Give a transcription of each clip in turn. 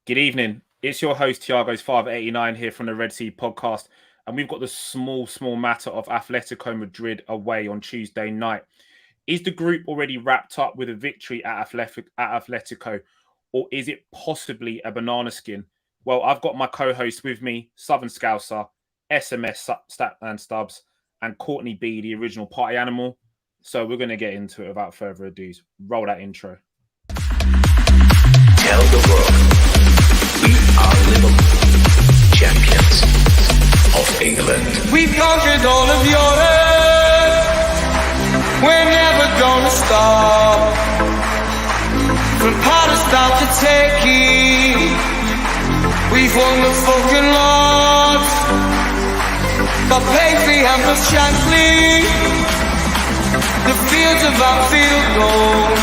Good evening. It's your host, Tiago's 589 here from the Red Sea podcast. And we've got the small matter of Atletico Madrid away on Tuesday night. Is the group already wrapped up with a victory at Atletico, or is it possibly a banana skin? Well, I've got my co-host with me, Southern Scouser, SMS Statman Stubbs, and Courtney B, the original party animal. So we're going to get into it without further ado. Roll that intro. Tell the world. We are Liverpool, champions of England. We've conquered all of Europe. We're never gonna stop. From Palestine to Turkey, we've won the fucking lot. The Paisley and the Shankly, the fields of Anfield gold.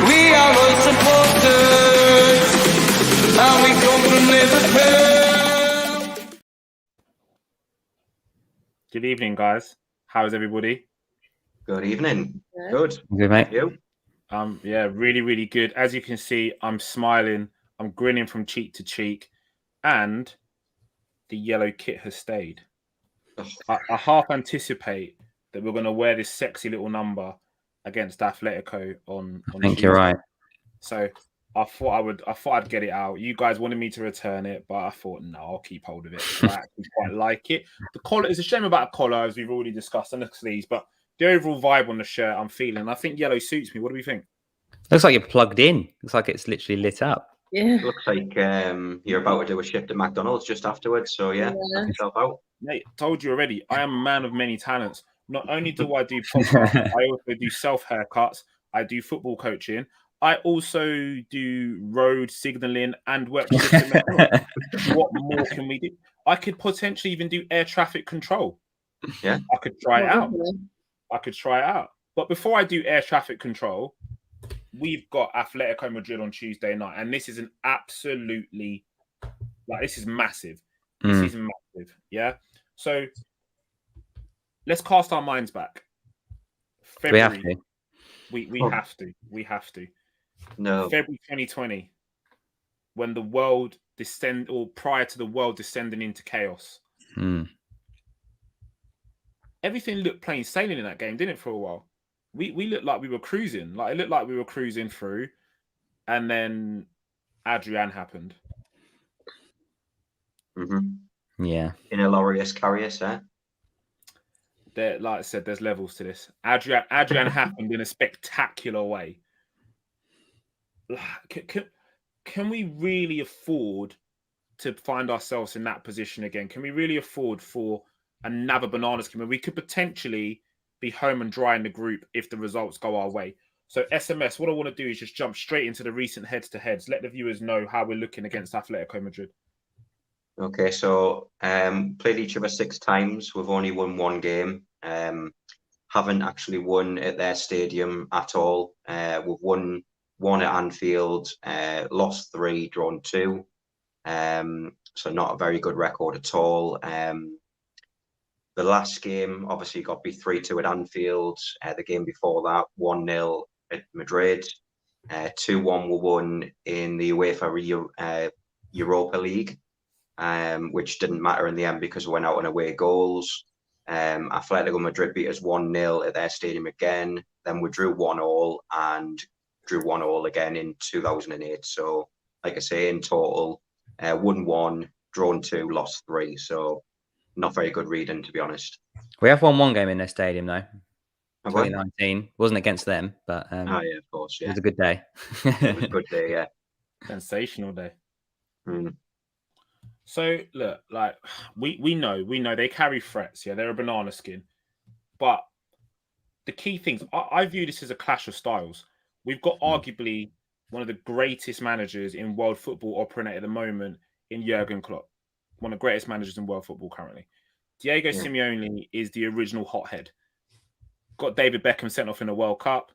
We are all supporters, and we come from Liverpool. Good evening, guys. How is everybody? Good evening. Good. Good, mate. You? Yeah, really good. As you can see, I'm smiling. I'm grinning from cheek to cheek, and the yellow kit has stayed. I half anticipate that we're going to wear this sexy little number against Atletico on I think Tuesday. you're right. So I thought I'd get it out. You guys wanted me to return it, but I thought no, I'll keep hold of it. I actually quite like it. The collar is a shame about a collar, as we've already discussed, and the sleeves, but the overall vibe on the shirt I'm feeling. I think yellow suits me. What do we think? Looks like you're plugged in. Looks like it's literally lit up. Yeah. Looks like you're about to do a shift at McDonald's just afterwards. So yeah, knock yourself out. Mate, told you already. I am a man of many talents. Not only do I do podcasts, I also do self haircuts. I do football coaching. I also do road signaling and work shifts at McDonald's. What more can we do? I could potentially even do air traffic control. Yeah, I could try it out. But before I do air traffic control, we've got Atletico Madrid on Tuesday night, and this is an absolutely this is massive. This is massive, yeah. So let's cast our minds back. February, we have to. No. February 2020, when the world prior to the world descending into chaos. Everything looked plain sailing in that game, didn't it? For a while, we looked like we were cruising. Like it looked like we were cruising through, and then Adrian happened. Mm-hmm. Yeah. In a Laureus Carrius, eh? There, like I said, there's levels to this. Adrian happened in a spectacular way. Can we really afford to find ourselves in that position again? Can we really afford for another banana skin where we could potentially be home and dry in the group if the results go our way? So SMS, what I want to do is just jump straight into the recent heads-to-heads. Let the viewers know how we're looking against Atletico Madrid. Okay, so played each other 6 times. We've only won 1 game. Haven't actually won at their stadium at all. We've won 1 at Anfield, lost 3, drawn 2. So not a very good record at all. The last game obviously got beat 3-2 at Anfield. The game before that, 1-0 at Madrid. 2-1 were won in the UEFA Europa League, which didn't matter in the end because we went out on away goals. Atletico Madrid beat us 1-0 at their stadium again. Then we drew 1-1 and drew 1-1 again in 2008. So, like I say, in total, won 1, drawn 2, lost 3. So, not very good reading, to be honest. We have won 1 game in their stadium, though. Have we? 2019. Wasn't against them, but yeah, of course, yeah. It was a good day. It was a good day, yeah. Sensational day. Mm. So look, like we know they carry threats. Yeah, they're a banana skin. But the key things, I view this as a clash of styles. We've got arguably one of the greatest managers in world football operating at the moment in Jurgen Klopp, one of the greatest managers in world football currently. Diego Simeone is the original hothead. Got David Beckham sent off in the World Cup.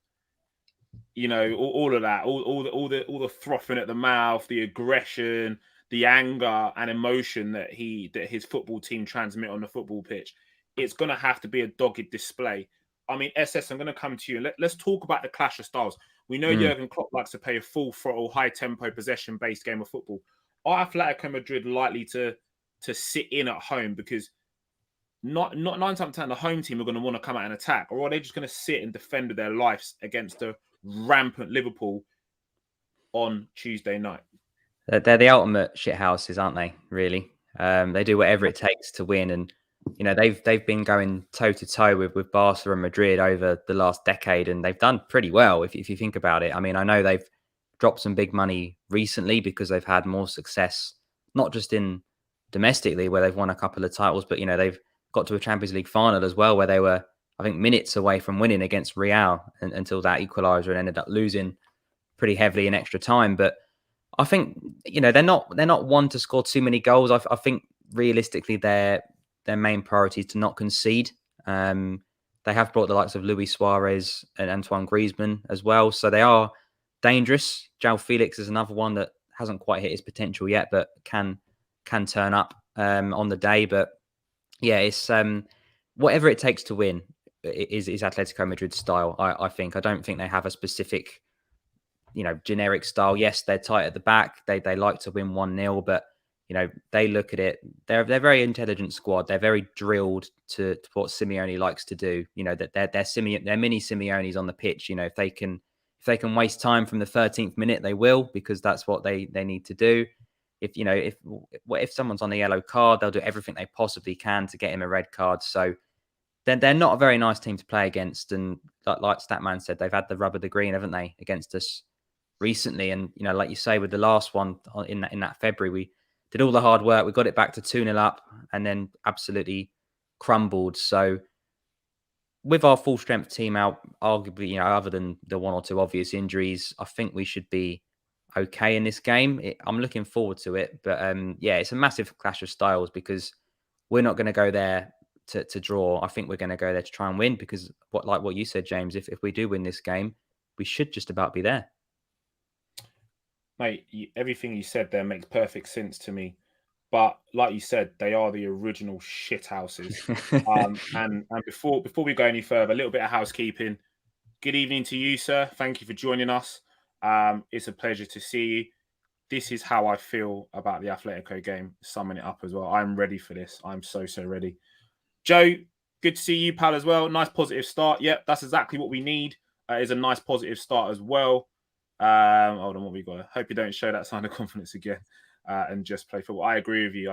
You know, all of that, all the frothing at the mouth, the aggression, the anger and emotion that his football team transmit on the football pitch. It's going to have to be a dogged display. I mean, SS, I'm going to come to you. Let's talk about the clash of styles. We know Mm. Jurgen Klopp likes to play a full throttle, high tempo, possession based game of football. Are Atletico Madrid likely to sit in at home because not 9 times out of 10 the home team are going to want to come out and attack, or are they just going to sit and defend their lives against a rampant Liverpool on Tuesday night? They're the ultimate shithouses, aren't they? Really, they do whatever it takes to win, and you know they've been going toe to toe with Barca and Madrid over the last decade, and they've done pretty well if you think about it. I mean, I know they've dropped some big money recently because they've had more success, not just in domestically where they've won a couple of titles, but you know they've got to a Champions League final as well where they were, I think, minutes away from winning against Real until that equaliser and ended up losing pretty heavily in extra time. But I think, you know, they're not one to score too many goals. I think realistically their main priority is to not concede. They have brought the likes of Luis Suarez and Antoine Griezmann as well, so they are dangerous. João Felix is another one that hasn't quite hit his potential yet, but can turn up on the day. But yeah, it's whatever it takes to win is Atletico Madrid's style. I think. I don't think they have a specific, you know, generic style. Yes, they're tight at the back. They like to win 1-0, but you know, they look at it. They're a very intelligent squad. They're very drilled to what Simeone likes to do. You know, that they're mini Simeones on the pitch. You know, if they can waste time from the 13th minute, they will, because that's what they need to do. If someone's on a yellow card, they'll do everything they possibly can to get him a red card. So they're not a very nice team to play against. And like Statman said, they've had the rub of the green, haven't they, against us recently? And you know, like you say, with the last one in that February, we did all the hard work. We got it back to 2-0 up and then absolutely crumbled. So with our full strength team out, arguably, you know, other than the one or two obvious injuries, I think we should be okay in this game. I'm looking forward to it. But yeah, it's a massive clash of styles because we're not going to go there to draw. I think we're going to go there to try and win because what you said, James, if we do win this game, we should just about be there. Mate, everything you said there makes perfect sense to me. But like you said, they are the original shit houses. And before we go any further, a little bit of housekeeping. Good evening to you, sir. Thank you for joining us. It's a pleasure to see you. This is how I feel about the Atletico game. Summing it up as well. I'm ready for this. I'm so ready. Joe, good to see you, pal, as well. Nice positive start. Yep, that's exactly what we need. Is a nice positive start as well. Hold on, what we got? Hope you don't show that sign of confidence again and just play football. I agree with you.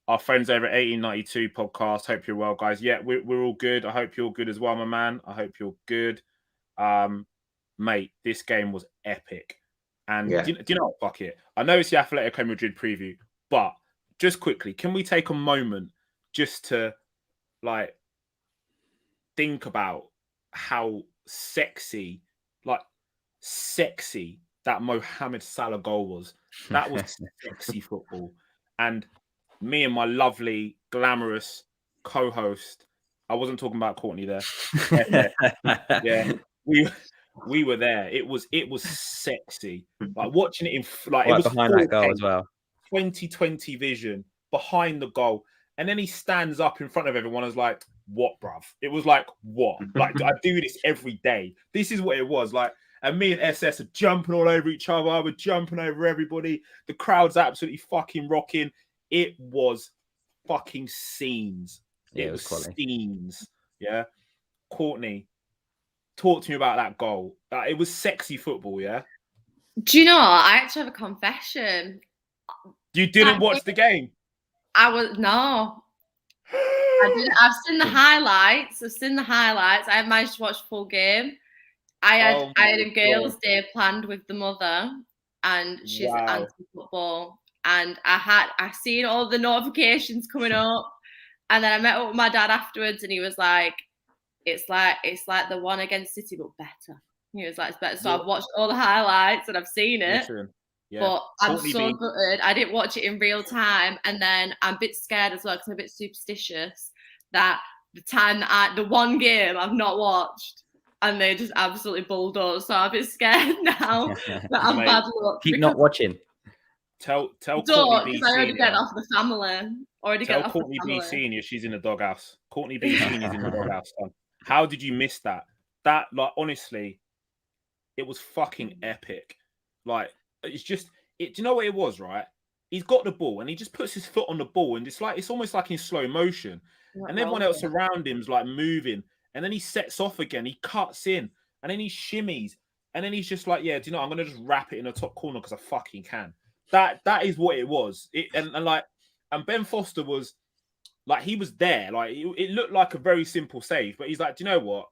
Our friends over at 1892 podcast. Hope you're well, guys. Yeah, we're all good. I hope you're good as well, my man. I hope you're good. Mate, this game was epic. And do you know what? Fuck it. I know it's the Atletico Madrid preview, but just quickly, can we take a moment just to like think about how sexy that Mohamed Salah goal was. That was sexy football. And me and my lovely, glamorous co-host, I wasn't talking about Courtney there. Yeah, we were there. It was sexy. Like watching it in like right, it was behind 4K, that goal as well. 2020 vision behind the goal. And then he stands up in front of everyone and was like, what, bruv? It was like, what? Like, I do this every day. This is what it was. Like, and me and SS are jumping all over each other. We're jumping over everybody. The crowd's absolutely fucking rocking. It was fucking scenes. Yeah, it was quality. Scenes. Yeah. Courtney, talk to me about that goal. It was sexy football, yeah? Do you know what? I actually have a confession. You didn't watch the game? No. I've seen the highlights. I haven't managed to watch the full game. I had a girls' day planned with the mother, and she's anti-football. And I seen all the notifications coming up, and then I met up with my dad afterwards, and he was like, "It's like the one against City, but better." He was like, "It's better." So I've watched all the highlights and I've seen it. Yeah. But I'm so gutted. I didn't watch it in real time, and then I'm a bit scared as well because I'm a bit superstitious that the one game I've not watched, and they just absolutely bulldozed. So I'm a bit scared now that I'm bad luck. Keep not watching. Tell Courtney B. I already get off the family. Tell Courtney B. Senior she's in the doghouse. Courtney B. Senior's in the doghouse. Son. How did you miss that? That, like, honestly, it was fucking epic. Like, it's just, do you know what it was, right? He's got the ball and he just puts his foot on the ball and it's almost like in slow motion. And everyone else around him's like moving. And then he sets off again. He cuts in and then he shimmies. And then he's just like, yeah, do you know, I'm going to just wrap it in the top corner because I fucking can. That is what it was. And Ben Foster was like, he was there. Like, it looked like a very simple save, but he's like, do you know what?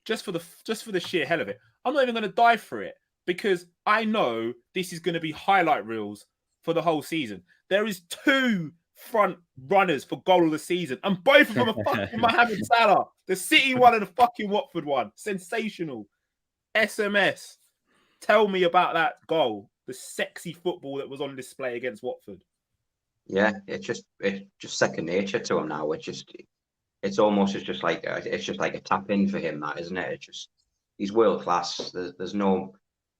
Just for the sheer hell of it, I'm not even going to die for it because I know this is going to be highlight reels for the whole season. There is 2 front runners for goal of the season, and both of them are fucking Mohamed Salah. The City one and the fucking Watford one. Sensational. SMS. Tell me about that goal. The sexy football that was on display against Watford. Yeah, it's just second nature to him now. It's almost just like a tap in for him, that, isn't it? He's world class. There's no.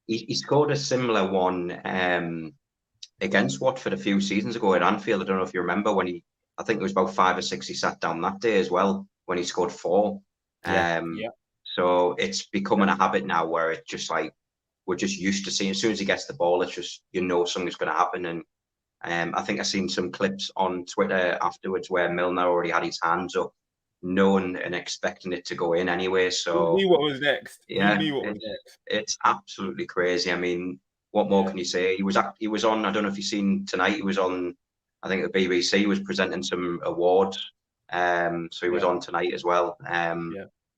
He scored a similar one against Watford a few seasons ago at Anfield. I don't know if you remember when I think it was about 5 or 6 he sat down that day as well when he scored 4. Yeah. So it's becoming a habit now where it's just like we're just used to seeing as soon as he gets the ball, it's just something's going to happen. And I think I've seen some clips on Twitter afterwards where Milner already had his hands up, knowing and expecting it to go in anyway. So he knew what was next. Yeah, he knew what was next. It's absolutely crazy. I mean, what more can you say? He was on. I don't know if you've seen tonight. He was on. I think the BBC was presenting some awards. So he was on tonight as well.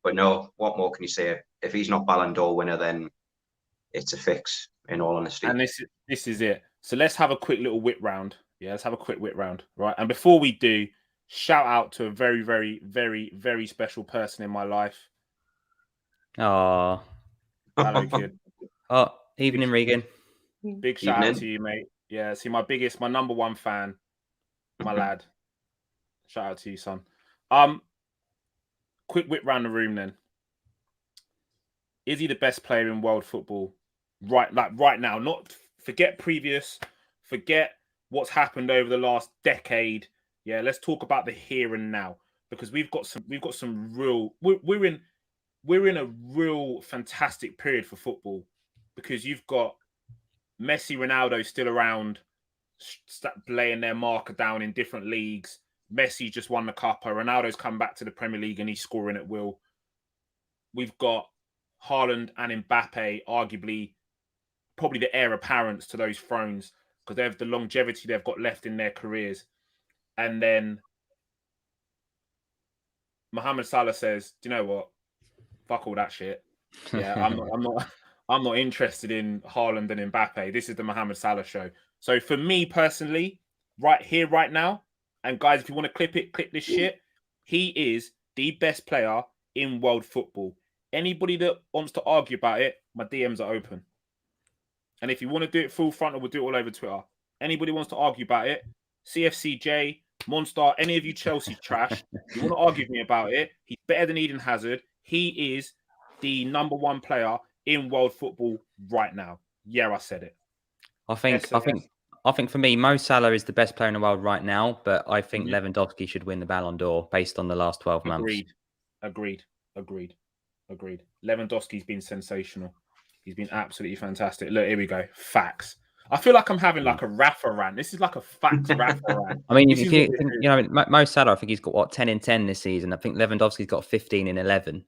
But no, what more can you say? If he's not Ballon d'Or winner, then it's a fix. In all honesty. And this is it. So let's have a quick little whip round. Yeah, let's have a quick whip round, right? And before we do, shout out to a very, very, very, very special person in my life. Oh, hello, kid. Oh, evening, Regan. Big shout out to you, mate. Yeah, see, my number 1 fan, my lad. Shout out to you, son. Quick whip round the room then. Is he the best player in world football? Right now, not forget previous, forget what's happened over the last decade. Yeah, let's talk about the here and now because we've got some real. We're in a real fantastic period for football because you've got Messi, Ronaldo still around, laying their marker down in different leagues. Messi just won the Copa. Ronaldo's come back to the Premier League and he's scoring at will. We've got Haaland and Mbappe, arguably probably the heir apparents to those thrones because they have the longevity they've got left in their careers. And then Mohamed Salah says, "Do you know what? Fuck all that shit. Yeah, I'm not interested in Haaland and Mbappe. This is the Mohamed Salah show." So for me personally, right here, right now, and guys, if you want to clip this shit, he is the best player in world football. Anybody that wants to argue about it, my DMs are open. And if you want to do it full frontal, we'll do it all over Twitter. Anybody wants to argue about it, CFCJ, Monster, any of you Chelsea trash, you want to argue with me about it, he's better than Eden Hazard. He is the number 1 player in world football right now. Yeah, I said it. I think for me, Mo Salah is the best player in the world right now, but I think Lewandowski should win the Ballon d'Or based on the last 12 months. Agreed. Lewandowski's been sensational. He's been absolutely fantastic. Look, here we go. Facts. I feel like I'm having like a Rafa rant. This is like a facts Rafa rant. I mean, if you think, Mo Salah, I think he's got 10 in 10 this season. I think Lewandowski's got 15 in 11.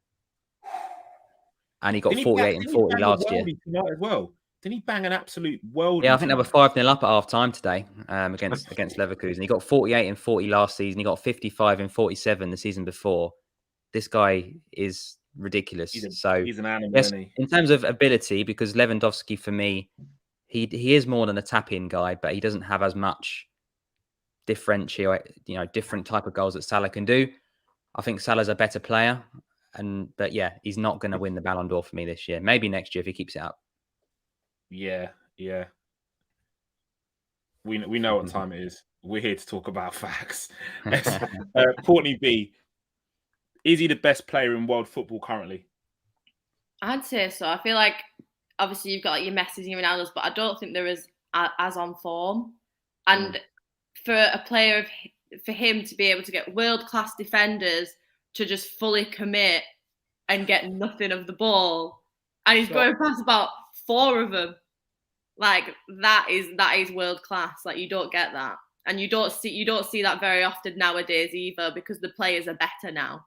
And he got 48 and 40 last year. As well. Didn't he bang an absolute world? Yeah, I think they were 5-0 up at half time today against Leverkusen. He got 48 and 40 last season. He got 55 and 47 the season before. This guy is ridiculous. He's an animal, yes, isn't he? In terms of ability, because Lewandowski for me, he is more than a tap-in guy, but he doesn't have as much different type of goals that Salah can do. I think Salah's a better player, but yeah, he's not going to win the Ballon d'Or for me this year. Maybe next year if he keeps it up. Yeah. We know what time it is. We're here to talk about facts. Courtney B, is he the best player in world football currently? I'd say so. I feel like obviously you've got like your Messis and your Ronaldos, but I don't think they're as on form. And for a player for him to be able to get world class defenders to just fully commit and get nothing of the ball, and he's So- going past about 4 of them. Like that is world class. Like you don't get that, and you don't see that very often nowadays either, because the players are better now.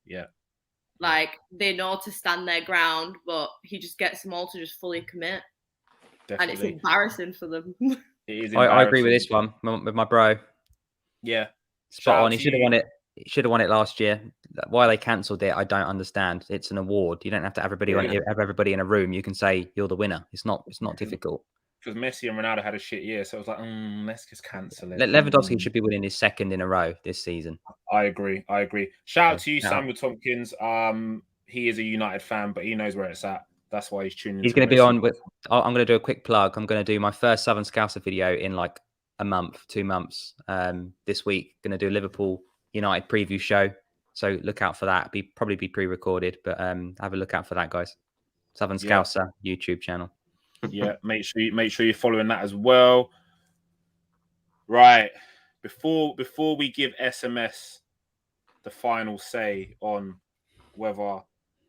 Yeah. Like they know to stand their ground, but he just gets them all to just fully commit, and it's Definitely. embarrassing for them. It is I agree with embarrassing. this one with my bro. Yeah. Spot Shout on. out He to should have you. won it. He should have won it last year. Why they cancelled it, I don't understand. It's an award. You don't have to have everybody in a room. You can say you're the winner. It's not difficult. Because Messi and Ronaldo had a shit year, so I was like, let's just cancel it. Lewandowski should be winning his second in a row this season. I agree. Shout out to you, Yeah. Samuel Tompkins. He is a United fan, but he knows where it's at. That's why he's tuning in. He's going to be on with. I'm going to do a quick plug. I'm going to do my first Southern Scouser video in like a month, 2 months. This week, going to do a Liverpool United preview show. So look out for that. Probably be pre-recorded, but have a look out for that, guys. Southern Scouser YouTube channel. Yeah, make sure you're following that as well. Right. Before we give SMS the final say on whether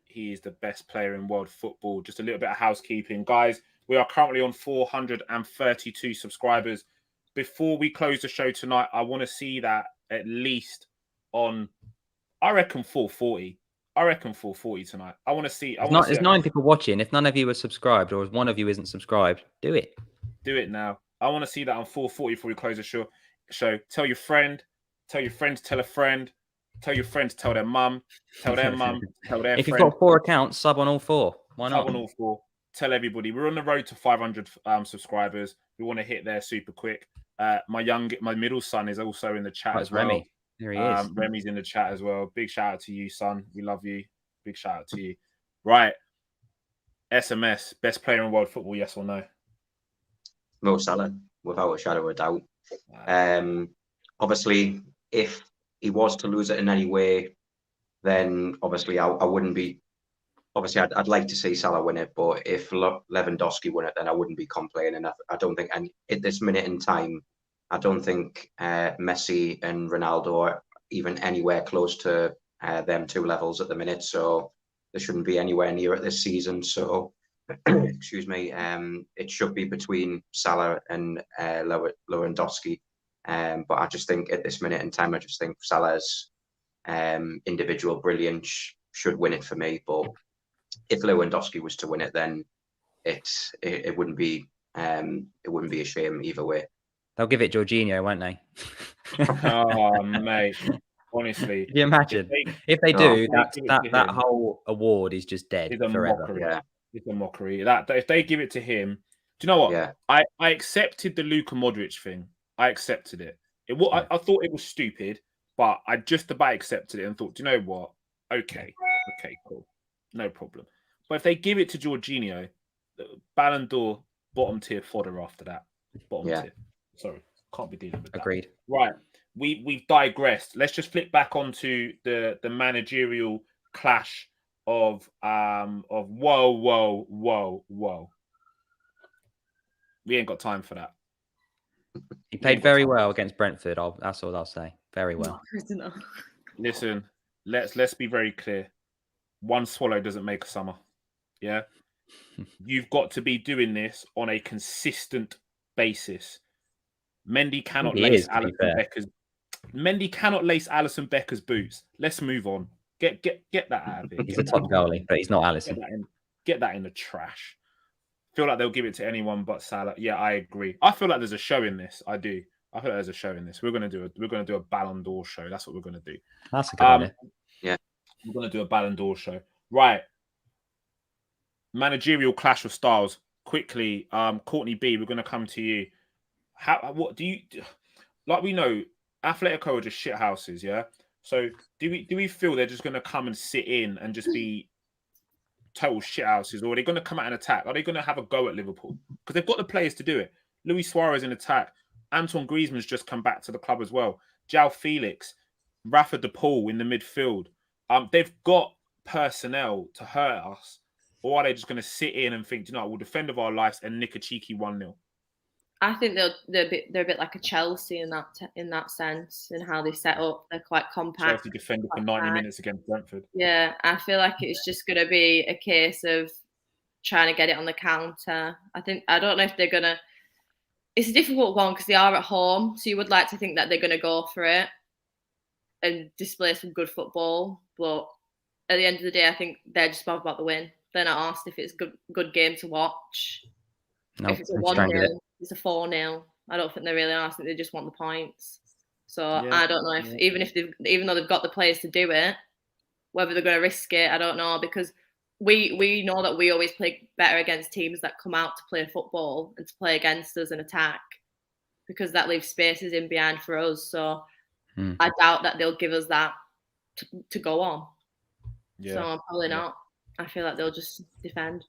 he is the best player in world football, just a little bit of housekeeping. Guys, we are currently on 432 subscribers. Before we close the show tonight, I want to see that at least on, I reckon 440. I reckon 440 tonight. I want to see. There's 9 people watching. If none of you are subscribed, or if one of you isn't subscribed, do it. Do it now. I want to see that on 440 before we close the show. Tell your friend. Tell your friend to tell a friend. Tell your friend to tell their mum. Tell their mum. Tell their If friend. you've got 4 accounts, sub on all 4. Why not? Sub on all 4. Tell everybody. We're on the road to 500 subscribers. We want to hit there super quick. My middle son is also in the chat as well. Remy. There he is. Remy's in the chat as well. Big shout out to you, son. We love you. Big shout out to you. Right. SMS, best player in world football, yes or no? Mo Salah, without a shadow of a doubt. Obviously, if he was to lose it in any way, then obviously I wouldn't be. Obviously, I'd like to see Salah win it, but if Lewandowski won it, then I wouldn't be complaining. I don't think, and at this minute in time, I don't think Messi and Ronaldo are even anywhere close to them 2 levels at the minute. So there shouldn't be anywhere near it this season. So, excuse me, it should be between Salah and Lewandowski. But I just think at this minute in time, I just think Salah's individual brilliance should win it for me. But if Lewandowski was to win it, then it wouldn't be a shame either way. They'll give it Jorginho, won't they? Oh, mate. Honestly. Can you imagine? If they do, that whole award is just dead forever. Mockery. Yeah. It's a mockery. That if they give it to him, do you know what? Yeah. I accepted the Luka Modric thing. I accepted it. I thought it was stupid, but I just about accepted it and thought, do you know what? Okay, cool. No problem. But if they give it to Jorginho, Ballon d'Or, bottom tier fodder after that. Bottom tier. Sorry, can't be dealing with that. Agreed. Right. We've digressed. Let's just flip back onto the managerial clash of whoa. We ain't got time for that. He played very well against Brentford. That's all I'll say. Very well. Listen, let's be very clear. One swallow doesn't make a summer. Yeah. You've got to be doing this on a consistent basis. Mendy cannot lace Alisson Becker's boots. Let's move on. Get that out of it. He's a top goalie, but he's not Alisson. Get that in the trash. Feel like they'll give it to anyone but Salah. Yeah, I agree. I feel like there's a show in this. I do. I feel like there's a show in this. We're gonna do a Ballon d'Or show. That's what we're gonna do. That's a good idea. Yeah. We're gonna do a Ballon d'Or show. Right. Managerial clash of styles. Quickly, Courtney B, we're gonna come to you. What do you like? We know Atletico are just shit houses, yeah. So do we feel they're just gonna come and sit in and just be total shit houses, or are they gonna come out and attack? Are they gonna have a go at Liverpool? Because they've got the players to do it. Luis Suarez in attack. Antoine Griezmann's just come back to the club as well. João Felix, Rafa De Paul in the midfield. They've got personnel to hurt us, or are they just going to sit in and think, you know, we'll defend of our lives and nick a cheeky 1-0? I think they're a bit like a Chelsea in that sense, in how they set up. They're quite compact. Chelsea defended for 90 minutes against Brentford. Yeah, I feel like it's just going to be a case of trying to get it on the counter. I don't know if they're going to. It's a difficult one because they are at home, so you would like to think that they're going to go for it and display some good football. But at the end of the day, I think they're just bothered about the win. They're not asked if it's a good game to watch. No, If it's a 1-0, it's a 4-0. I don't think they're really asking. They just want the points. So Yeah. I don't know if even though they've got the players to do it, whether they're going to risk it, I don't know, because we know that we always play better against teams that come out to play football and to play against us and attack, because that leaves spaces in behind for us. So I doubt that they'll give us that to go on. Yeah. So probably not. I feel like they'll just defend.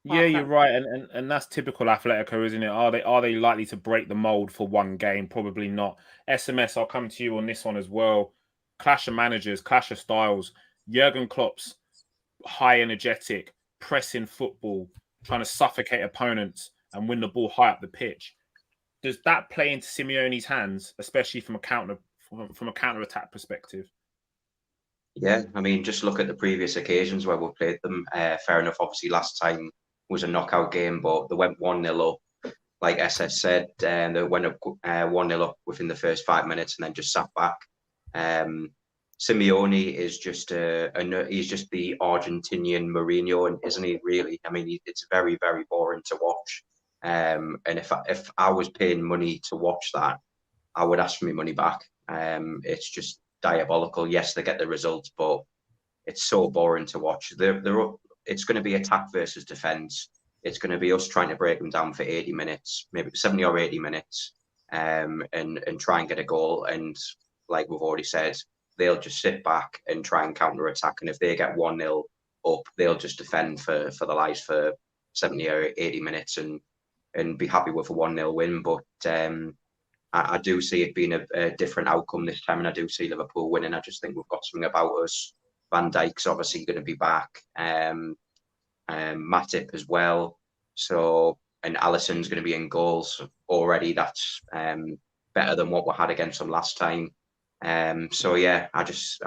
Yeah, you're right, and that's typical Atletico, isn't it? Are they likely to break the mold for one game? Probably not. SMS, I'll come to you on this one as well. Clash of managers, clash of styles. Jurgen Klopp's high energetic, pressing football, trying to suffocate opponents and win the ball high up the pitch. Does that play into Simeone's hands, especially from a counter attack perspective? Yeah, I mean, just look at the previous occasions where we played them. Fair enough, obviously, last time was a knockout game, but they went 1-0 up. Like SS said, and they went up 1-0 up within the first 5 minutes and then just sat back. Simeone is just he's just the Argentinian Mourinho, isn't he? Really, I mean, it's very, very boring to watch. And if I was paying money to watch that, I would ask for my money back. It's just diabolical. Yes, they get the results, but it's so boring to watch. It's going to be attack versus defense. It's going to be us trying to break them down for 80 minutes, maybe 70 or 80 minutes, and try and get a goal. And like we've already said, they'll just sit back and try and counter attack. And if they get 1-0 up, they'll just defend for the lives for 70 or 80 minutes and be happy with a 1-0 win. But I do see it being a different outcome this time, and I do see Liverpool winning. I just think we've got something about us. Van Dijk's obviously going to be back, Matip as well. So, and Alisson's going to be in goals already. That's better than what we had against them last time. So yeah, I just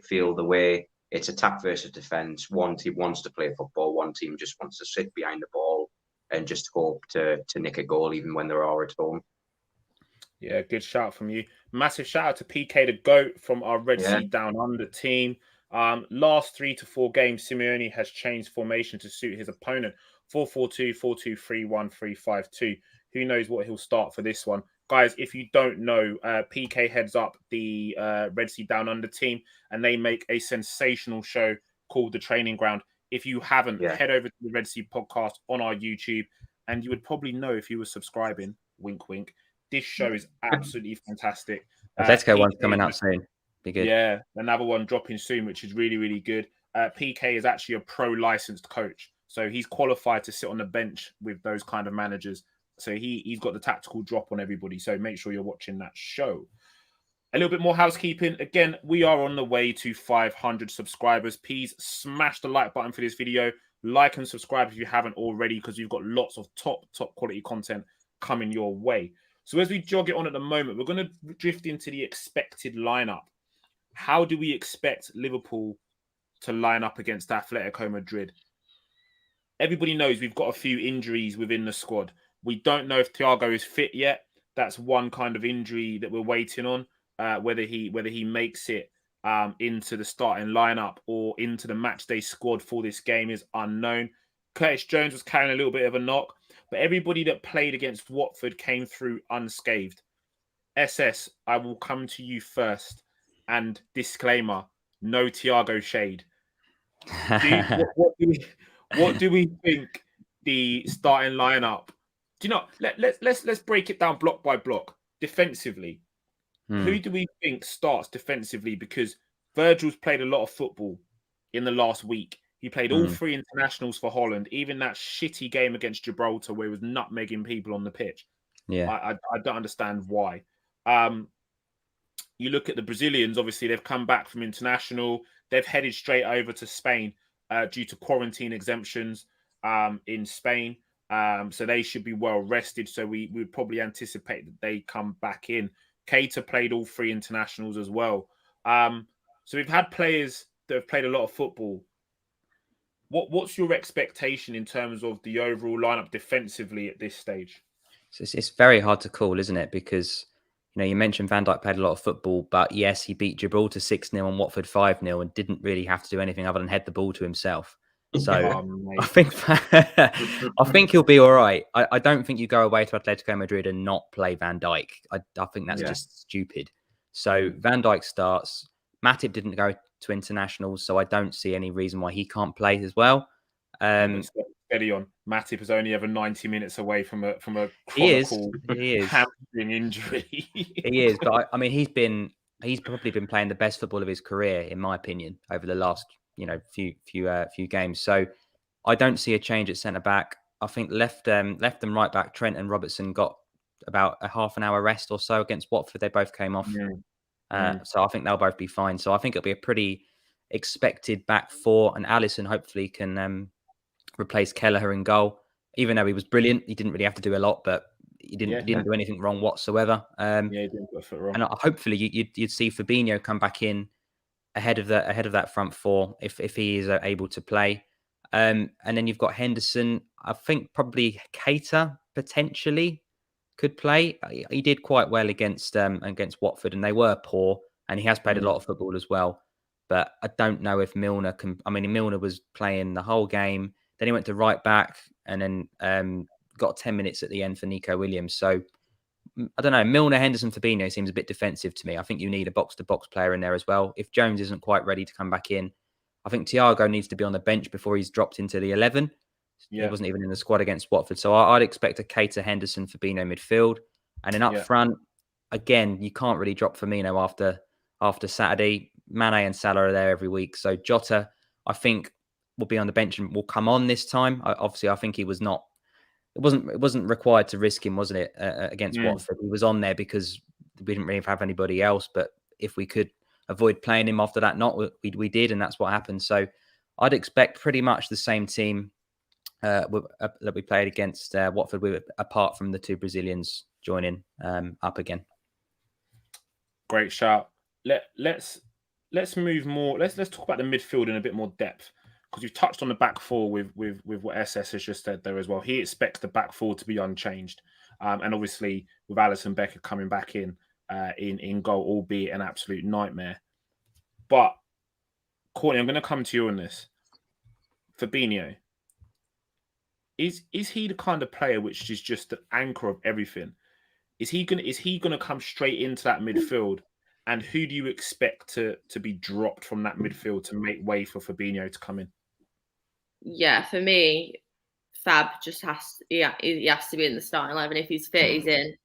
feel the way it's attack versus defense. One team wants to play football. One team just wants to sit behind the ball and just hope to nick a goal even when they're at home. Yeah, good shout from you. Massive shout out to PK the GOAT from our Red Sea Down Under team. Last 3 to 4 games, Simeone has changed formation to suit his opponent. 4-4-2, 4-2-3, 1-3-5-2. Who knows what he'll start for this one? Guys, if you don't know, PK heads up the Red Sea Down Under team, and they make a sensational show called The Training Ground. If you haven't, head over to the Red Sea podcast on our YouTube, and you would probably know if you were subscribing. Wink, wink. This show is absolutely fantastic. Atletico one's coming out soon. Be good. Yeah, another one dropping soon, which is really, really good. PK is actually a pro licensed coach, so he's qualified to sit on the bench with those kind of managers. So he's got the tactical drop on everybody. So make sure you're watching that show. A little bit more housekeeping. Again, we are on the way to 500 subscribers. Please smash the like button for this video. Like and subscribe if you haven't already, because we've got lots of top quality content coming your way. So as we jog it on at the moment, we're going to drift into the expected lineup. How do we expect Liverpool to line up against Atletico Madrid? Everybody knows we've got a few injuries within the squad. We don't know if Thiago is fit yet. That's one kind of injury that we're waiting on. Whether he makes it into the starting lineup or into the matchday squad for this game is unknown. Curtis Jones was carrying a little bit of a knock, but everybody that played against Watford came through unscathed. SS, I will come to you first. And disclaimer, no Thiago shade. What do we think the starting lineup? Do you know? Let's break it down block by block. Defensively, who do we think starts defensively? Because Virgil's played a lot of football in the last week. He played all 3 internationals for Holland, even that shitty game against Gibraltar where he was nutmegging people on the pitch. Yeah, I don't understand why. You look at the Brazilians, obviously, they've come back from international. They've headed straight over to Spain due to quarantine exemptions in Spain. So they should be well rested. So we would probably anticipate that they come back in. Keita played all 3 internationals as well. So we've had players that have played a lot of football. What's your expectation in terms of the overall lineup defensively at this stage? So it's very hard to call, isn't it? Because, you mentioned Van Dijk played a lot of football, but yes, he beat Gibraltar 6-0 and Watford 5-0 and didn't really have to do anything other than head the ball to himself. So I think he'll be all right. I don't think you go away to Atletico Madrid and not play Van Dijk. I think that's just stupid. So Van Dijk starts. Matip didn't go to internationals, so I don't see any reason why he can't play as well. Steady on. Matip is only ever 90 minutes away from a chronicle hamstring injury. He is, but I mean, he's probably been playing the best football of his career, in my opinion, over the last few games. So I don't see a change at centre back. I think left and right back, Trent and Robertson got about a half an hour rest or so against Watford. They both came off. So I think they'll both be fine. So I think it'll be a pretty expected back 4, and Alisson hopefully can replace Kelleher in goal. Even though he was brilliant, he didn't really have to do a lot, but he didn't do anything wrong whatsoever. He didn't put a foot wrong. And hopefully you'd see Fabinho come back in ahead of that front 4 if he is able to play. And then you've got Henderson. I think probably Keita potentially could play. He did quite well against Watford, and they were poor. And he has played a lot of football as well. But I don't know if Milner can. I mean, Milner was playing the whole game. Then he went to right back, and then got 10 minutes at the end for Nico Williams. So I don't know. Milner, Henderson, Fabinho seems a bit defensive to me. I think you need a box-to-box player in there as well. If Jones isn't quite ready to come back in, I think Thiago needs to be on the bench before he's dropped into the 11. He wasn't even in the squad against Watford. So I'd expect a Keita, Henderson, Fabinho midfield. And then up front, again, you can't really drop Firmino after Saturday. Mane and Salah are there every week. So Jota, I think, will be on the bench and will come on this time. Obviously, I think he was not. It wasn't required to risk him, wasn't it, against Watford? He was on there because we didn't really have anybody else. But if we could avoid playing him after that, we did, and that's what happened. So I'd expect pretty much the same team that we played against Watford, with, apart from the 2 Brazilians joining up again. Great shout. Let's move more. Let's talk about the midfield in a bit more depth, because you've touched on the back 4 with what SS has just said there as well. He expects the back 4 to be unchanged, and obviously with Alisson Becker coming back in goal, albeit an absolute nightmare. But Courtney, I'm going to come to you on this. Fabinho, is he the kind of player which is just the anchor of everything? Is he gonna come straight into that midfield? And who do you expect to be dropped from that midfield to make way for Fabinho to come in? Yeah, for me, Fab just has to be in the starting 11. If he's fit, he's in.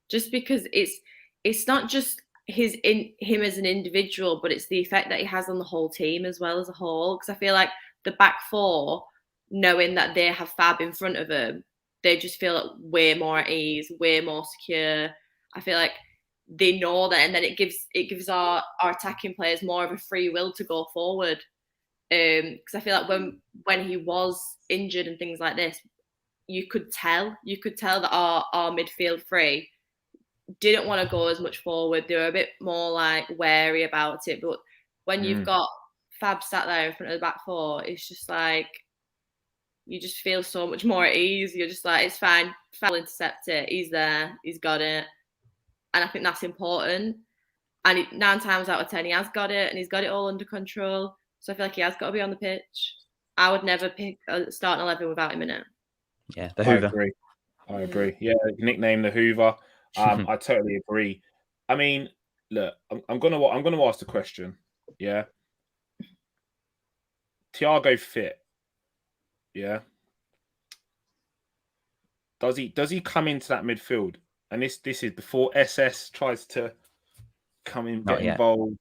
Just because it's not just him as an individual, but it's the effect that he has on the whole team as well as a whole. Because I feel like the back 4, knowing that they have Fab in front of them, they just feel way more at ease, way more secure. I feel like they know that, and then it gives our attacking players more of a free will to go forward. Because I feel like when he was injured and things like this, you could tell that our midfield 3 didn't want to go as much forward. They were a bit more like wary about it. But when you've got Fab sat there in front of the back 4, it's just like you just feel so much more at ease. You're just like, it's fine. Fab will intercept it. He's there. He's got it. And I think that's important. And 9 times out of 10, he has got it, and he's got it all under control. So I feel like he has got to be on the pitch. I would never pick a starting 11 without him in it. Yeah, the Hoover. I agree. Yeah, nickname the Hoover. I totally agree. I mean, look, I'm gonna ask the question. Yeah, Thiago fit. Yeah. Does he come into that midfield? And this is before SS tries to come in, get involved.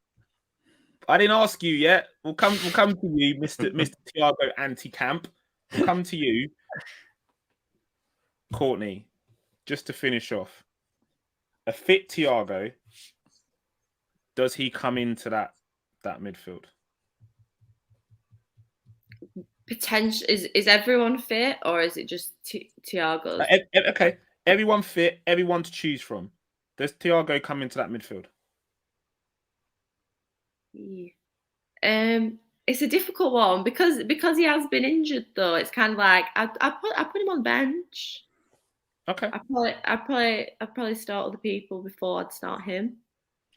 I didn't ask you yet. We'll come to you, Mr. Thiago anti-camp. We'll come to you, Courtney. Just to finish off, a fit Thiago, does he come into that midfield? Potential is everyone fit, or is it just Thiago? Okay, everyone fit, everyone to choose from. Does Thiago come into that midfield? It's a difficult one because he has been injured though. It's kind of like I put him on bench. Okay. I'd probably start other people before I'd start him.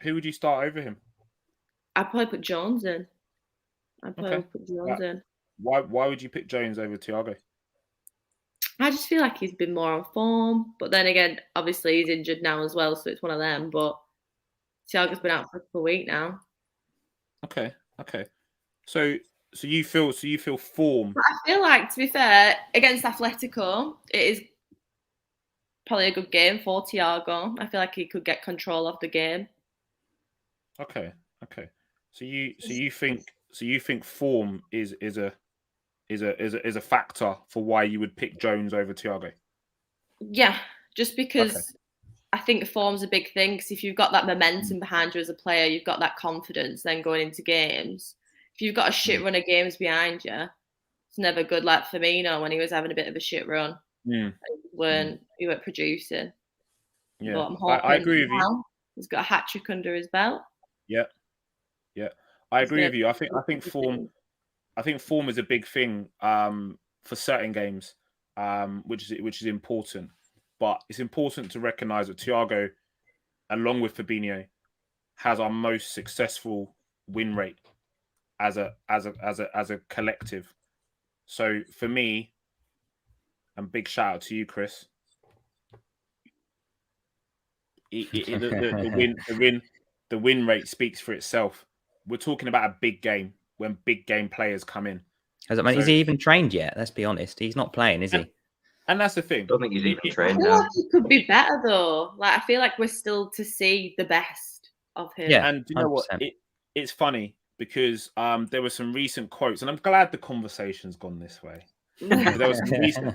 Who would you start over him? I'd probably put Jones in. Okay. In. Why would you pick Jones over Thiago? I just feel like he's been more on form, but then again, obviously he's injured now as well, so it's one of them. But Thiago's been out for a couple of weeks now. Okay. So you feel form. But I feel like, to be fair, against Atletico, it is probably a good game for Thiago. I feel like he could get control of the game. Okay. So you think form is a factor for why you would pick Jones over Thiago? Yeah, just because I think form's a big thing. Because if you've got that momentum behind you as a player, you've got that confidence. Then going into games, if you've got a shit run of games behind you, it's never good. Like Firmino when he was having a bit of a shit run, he weren't producing. Yeah, but I'm hoping I agree with you. He's got a hat trick under his belt. Yeah, I agree with you. I think form is a big thing for certain games, which is important. But it's important to recognise that Thiago, along with Fabinho, has our most successful win rate as a collective. So for me, and big shout out to you, Chris. The win rate speaks for itself. We're talking about a big game when big game players come in. Is he even trained yet? Let's be honest. He's not playing, is he? And that's the thing. I don't think he's even trained I feel now. like he could be better though. Like I feel like we're still to see the best of him. Yeah, and you know 100%. what? It's funny because there were some recent quotes, and I'm glad the conversation's gone this way. There was some recent,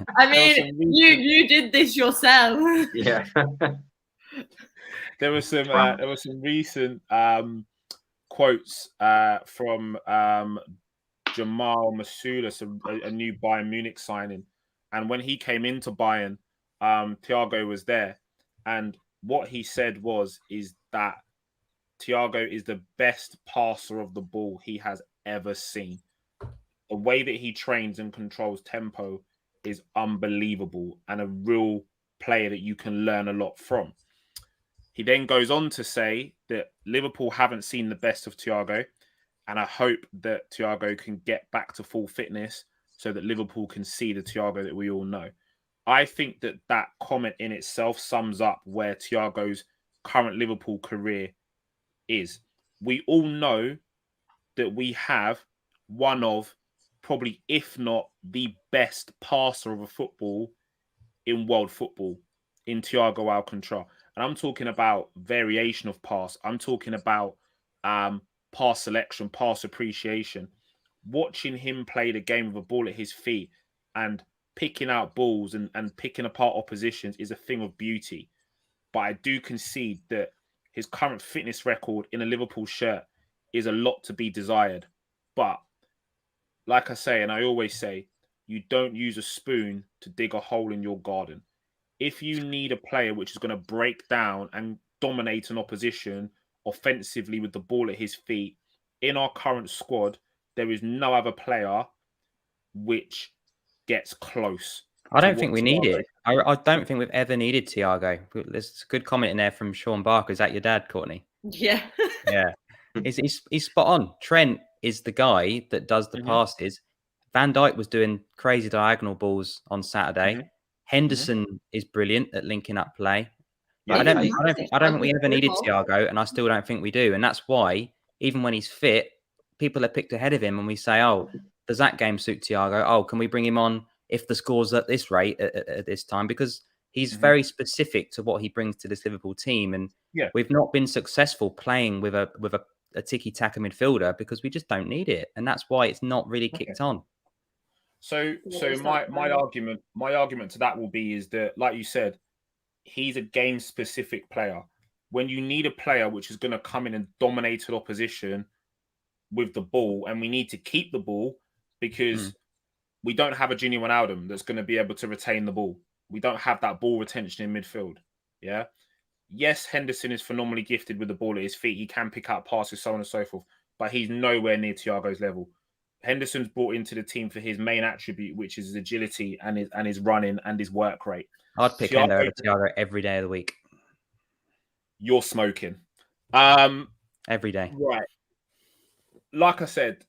you did this yourself. Yeah. There were some recent quotes from Jamal Masuda, a new Bayern Munich signing, and when he came into Bayern, Thiago was there, and what he said is that Thiago is the best passer of the ball he has ever seen. The way that he trains and controls tempo is unbelievable, and a real player that you can learn a lot from. He then goes on to say that Liverpool haven't seen the best of Thiago, and I hope that Thiago can get back to full fitness so that Liverpool can see the Thiago that we all know. I think that comment in itself sums up where Thiago's current Liverpool career is. We all know that we have one of probably, if not the best passer of a football in world football in Thiago Alcantara. And I'm talking about variation of pass. I'm talking about pass selection, pass appreciation. Watching him play the game with a ball at his feet and picking out balls and picking apart oppositions is a thing of beauty. But I do concede that his current fitness record in a Liverpool shirt is a lot to be desired. But like I say, and I always say, you don't use a spoon to dig a hole in your garden. If you need a player which is going to break down and dominate an opposition offensively with the ball at his feet, in our current squad, there is no other player which gets close. I don't think we need it. I don't think we've ever needed Thiago. There's a good comment in there from Sean Barker. Is that your dad, Courtney? Yeah. Yeah. He's spot on. Trent is the guy that does the passes. Van Dijk was doing crazy diagonal balls on Saturday. Henderson is brilliant at linking up play. Yeah, I don't think we ever needed Thiago, and I still don't think we do. And that's why, even when he's fit, people are picked ahead of him, and we say, "Oh, does that game suit Thiago? Oh, can we bring him on if the score's at this rate at this time?" Because he's very specific to what he brings to this Liverpool team, and we've not been successful playing with a tiki-taka midfielder because we just don't need it, and that's why it's not really kicked on. So my argument to that will be is that, like you said, he's a game-specific player. When you need a player which is going to come in and dominate an opposition with the ball, and we need to keep the ball because we don't have a Gini Wijnaldum that's going to be able to retain the ball. We don't have that ball retention in midfield. Yeah. Yes, Henderson is phenomenally gifted with the ball at his feet. He can pick out passes, so on and so forth, but he's nowhere near Thiago's level. Henderson's brought into the team for his main attribute, which is his agility and his running and his work rate. I'd pick Hendo over Thiago every day of the week. You're smoking. Every day. Right. Like I said,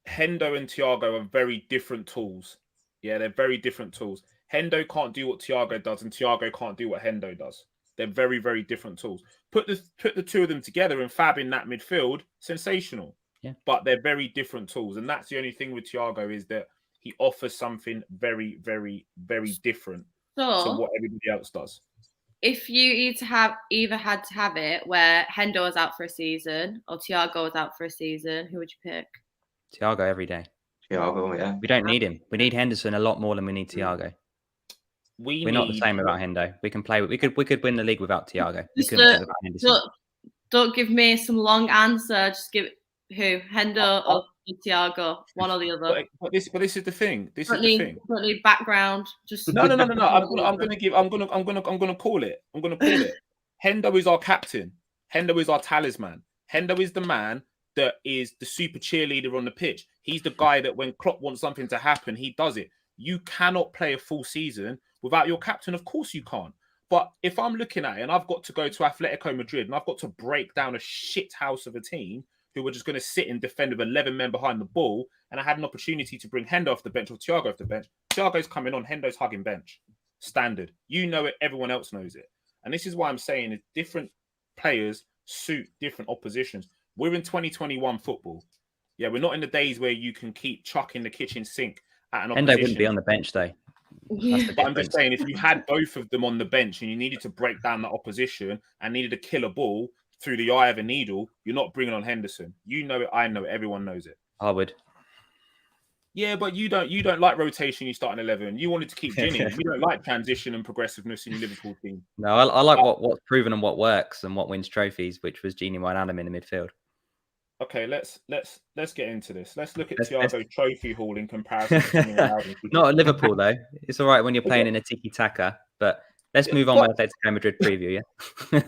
Hendo and Thiago are very different tools. Yeah, they're very different tools. Hendo can't do what Thiago does, and Thiago can't do what Hendo does. They're very, very different tools. Put the two of them together and Fab in that midfield, sensational. Yeah. But they're very different tools. And that's the only thing with Thiago is that he offers something very, very, very different to what everybody else does. If you either had to have it where Hendo was out for a season or Thiago was out for a season, who would you pick? Thiago every day. Thiago, yeah. We don't need him. We need Henderson a lot more than we need Thiago. We're not the same without Hendo. We can play. We could win the league without Thiago. We couldn't win without Henderson. Don't give me some long answer. Just give who, Hendo or Thiago, one or the other. But this is the thing. Don't need background. Just no. I'm gonna call it. Hendo is our captain. Hendo is our talisman. Hendo is the man that is the super cheerleader on the pitch. He's the guy that when Klopp wants something to happen, he does it. You cannot play a full season without your captain. Of course you can't. But if I'm looking at it and I've got to go to Atletico Madrid and I've got to break down a shit house of a team who were just going to sit and defend with 11 men behind the ball, and I had an opportunity to bring Hendo off the bench or Thiago off the bench, Thiago's coming on, Hendo's hugging bench. Standard. You know it, everyone else knows it. And this is why I'm saying is different players suit different oppositions. We're in 2021 football. Yeah, we're not in the days where you can keep chucking the kitchen sink at an opposition. Hendo wouldn't be on the bench, though. But I'm just saying, if you had both of them on the bench and you needed to break down that opposition and needed to kill a ball through the eye of a needle, you're not bringing on Henderson. You know it, I know it, everyone knows it. I would. Yeah, but you don't like rotation. You start in 11. You wanted to keep Ginny. You don't like transition and progressiveness in your Liverpool team. No, I like what's proven and what works and what wins trophies, which was Gini Wijnaldum in the midfield. Okay, let's get into this. Let's look at Thiago's trophy haul in comparison to Gini Wijnaldum. Not at Liverpool though. It's all right when you're playing in a tiki-taka, but let's move on with Atletico Madrid preview, yeah?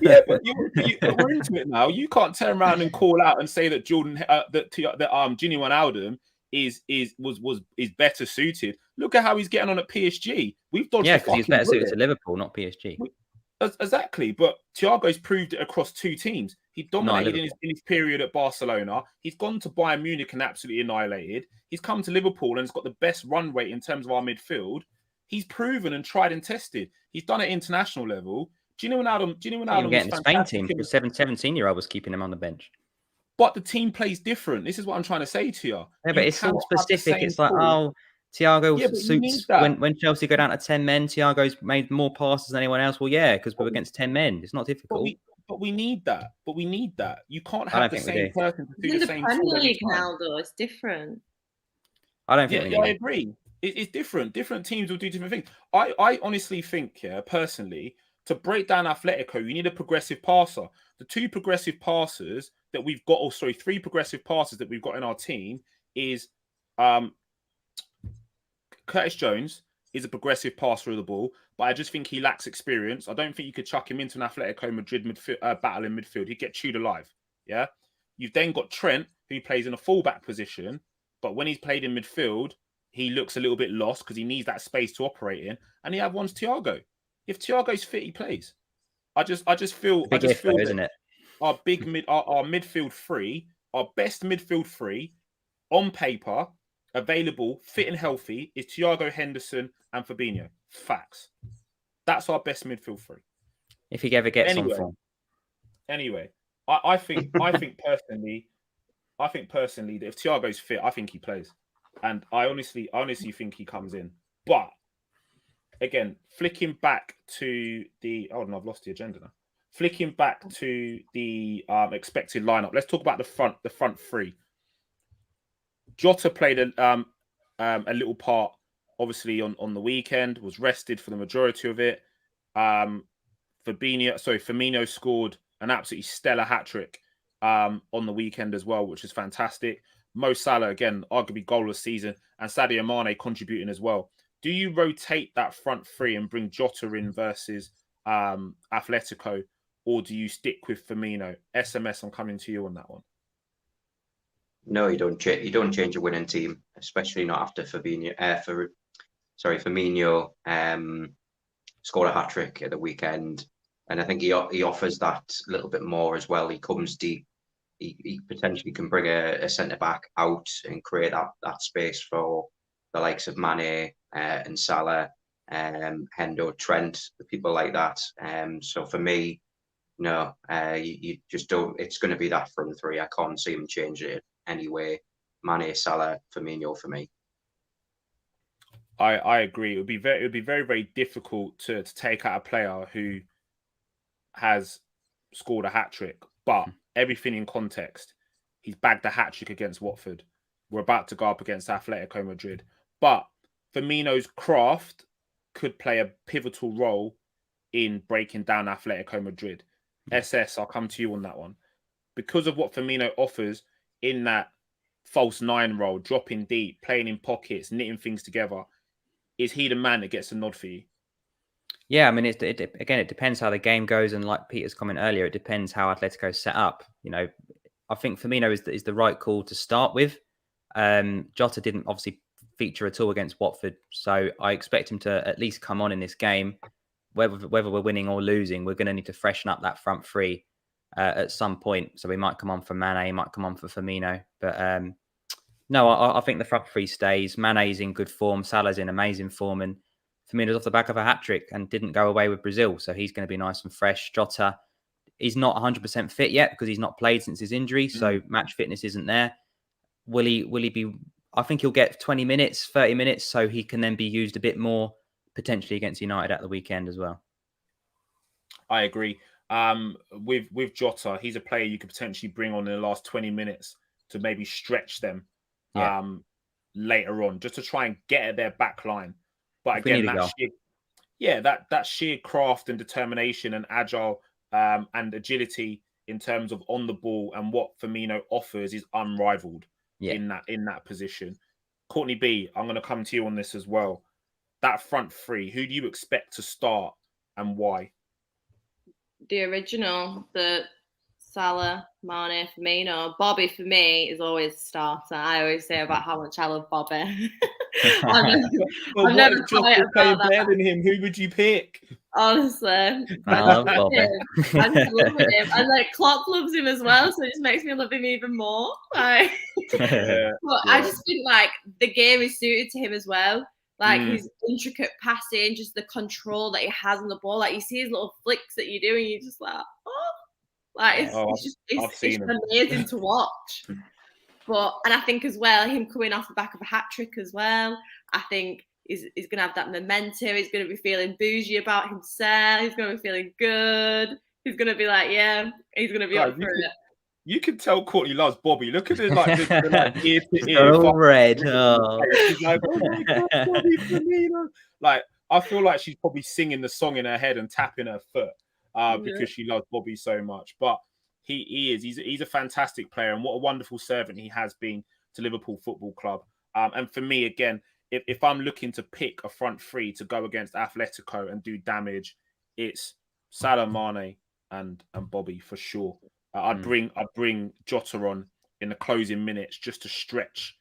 Yeah, but we're into it now. You can't turn around and call out and say that Gini Wijnaldum is better suited. Look at how he's getting on at PSG. We've dodged. Yeah, because he's better suited to Liverpool, not PSG. Exactly, but Thiago's proved it across two teams. He dominated in his period at Barcelona. He's gone to Bayern Munich and absolutely annihilated. He's come to Liverpool and has got the best run rate in terms of our midfield. He's proven and tried and tested. He's done it at international level. Gini Wijnaldum getting the Spain team. The 17-year-old was keeping him on the bench. But the team plays different. This is what I'm trying to say to you. Yeah, but it's so specific. It's like, Thiago suits when Chelsea go down to 10 men. Thiago's made more passes than anyone else. Well, yeah, because we're against 10 men. It's not difficult. But we need that. You can't have the same person to do the same thing. In the Premier League now, though, it's different. I don't think. I agree. It's different. Different teams will do different things. I honestly think, personally, to break down Atletico, you need a progressive passer. The three progressive passers that we've got in our team is Curtis Jones is a progressive passer of the ball, but I just think he lacks experience. I don't think you could chuck him into an Atletico Madrid battle in midfield. He'd get chewed alive. Yeah. You've then got Trent, who plays in a fullback position, but when he's played in midfield, he looks a little bit lost because he needs that space to operate in. And the other one's Thiago. If Thiago's fit, he plays. I just feel isn't it? Our midfield three, our best midfield three on paper, available, fit and healthy, is Thiago, Henderson, and Fabinho. Facts. That's our best midfield three. If he ever gets on form. Anyway, I think personally that if Thiago's fit, I think he plays. And I honestly think he comes in. But again, flicking back to the I've lost the agenda now. Flicking back to the expected lineup. Let's talk about the front three. Jota played a little part, obviously, on the weekend, was rested for the majority of it. Firmino scored an absolutely stellar hat-trick on the weekend as well, which is fantastic. Mo Salah, again, arguably goalless season, and Sadio Mane contributing as well. Do you rotate that front three and bring Jota in versus Atletico, or do you stick with Firmino? SMS, I'm coming to you on that one. No, you don't. You don't change a winning team, especially not after Firmino. Firmino scored a hat trick at the weekend, and I think he offers that little bit more as well. He comes deep. He potentially can bring a centre back out and create that space for the likes of Mane and Salah, Hendo, Trent, the people like that. So for me, no, you just don't. It's going to be that front three. I can't see him change it anyway. Mane, Salah, Firmino for me. I agree. It would be very, very difficult to take out a player who has scored a hat trick, but everything in context. He's bagged a hat trick against Watford. We're about to go up against Atletico Madrid. But Firmino's craft could play a pivotal role in breaking down Atletico Madrid. SS, I'll come to you on that one. Because of what Firmino offers in that false nine role, dropping deep, playing in pockets, knitting things together, is he the man that gets a nod for you? Yeah, I mean, it depends how the game goes, and like Peter's comment earlier, it depends how Atletico's set up. You know, I think Firmino is the right call to start with. Jota didn't obviously feature at all against Watford, so I expect him to at least come on in this game. Whether we're winning or losing, we're going to need to freshen up that front three at some point. So we might come on for Mane, he might come on for Firmino, but no, I think the front three stays. Mane's in good form, Salah's in amazing form, and Firmino's off the back of a hat trick and didn't go away with Brazil, so he's going to be nice and fresh. Jota, he's not 100% fit yet because he's not played since his injury, so match fitness isn't there. Will he be? I think he'll get 20 minutes, 30 minutes, so he can then be used a bit more potentially against United at the weekend as well. I agree. With Jota, he's a player you could potentially bring on in the last 20 minutes to maybe stretch them later on, just to try and get at their back line. But again, that sheer craft and determination and agile and agility in terms of on the ball and what Firmino offers is unrivaled in that position. Courtney B, I'm going to come to you on this as well. That front three, who do you expect to start and why? The original, the Salah, Mane, Firmino. Bobby for me is always a starter. I always say about how much I love Bobby. I've never playing better than him. Who would you pick? Honestly, I love Bobby. I just love him, and like Klopp loves him as well, so it just makes me love him even more. But I just think like the game is suited to him as well. Like his intricate passing, just the control that he has on the ball. Like you see his little flicks that you do, and you're just like, oh, like it's amazing to watch. And I think as well, him coming off the back of a hat trick as well, I think he's going to have that momentum. He's going to be feeling bougie about himself. He's going to be feeling good. He's going to be like, he's going to be up for it. You can tell Courtney loves Bobby. Look at him like this, like ear to ear. All red. Oh. She's like, oh my God, Bobby Firmino. Like, I feel like she's probably singing the song in her head and tapping her foot because she loves Bobby so much. But he's a fantastic player, and what a wonderful servant he has been to Liverpool Football Club. And for me, again, if I'm looking to pick a front three to go against Atletico and do damage, it's Salah, Mane, and Bobby for sure. I'd bring Jota on in the closing minutes just to stretch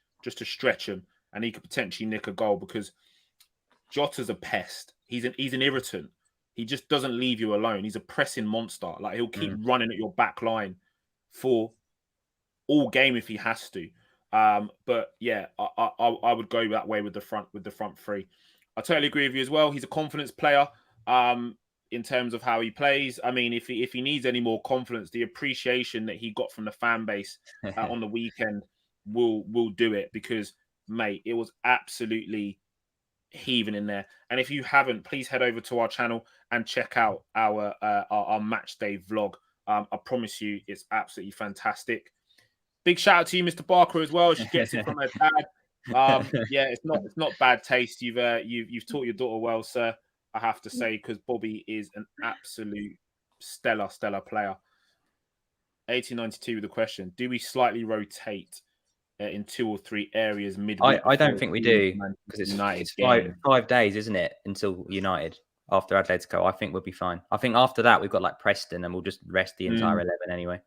him, and he could potentially nick a goal because Jota's a pest. He's an irritant. He just doesn't leave you alone. He's a pressing monster. Like he'll keep running at your back line for all game if he has to. But yeah, I would go that way with the front three. I totally agree with you as well. He's a confidence player. In terms of how he plays, I mean, if he needs any more confidence, the appreciation that he got from the fan base on the weekend will do it because, mate, it was absolutely heaving in there. And if you haven't, please head over to our channel and check out our match day vlog. I promise you, it's absolutely fantastic. Big shout out to you, Mr. Barker, as well. She gets it from her dad. It's not bad taste. You've taught your daughter well, sir. I have to say, because Bobby is an absolute stellar player. 1892 with the question: do we slightly rotate in 2 or 3 areas midweek. I don't think we do, because United it's game. 5 days, isn't it, until United after Atletico. I think we'll be fine. I think after that we've got like Preston, and we'll just rest the entire 11 anyway.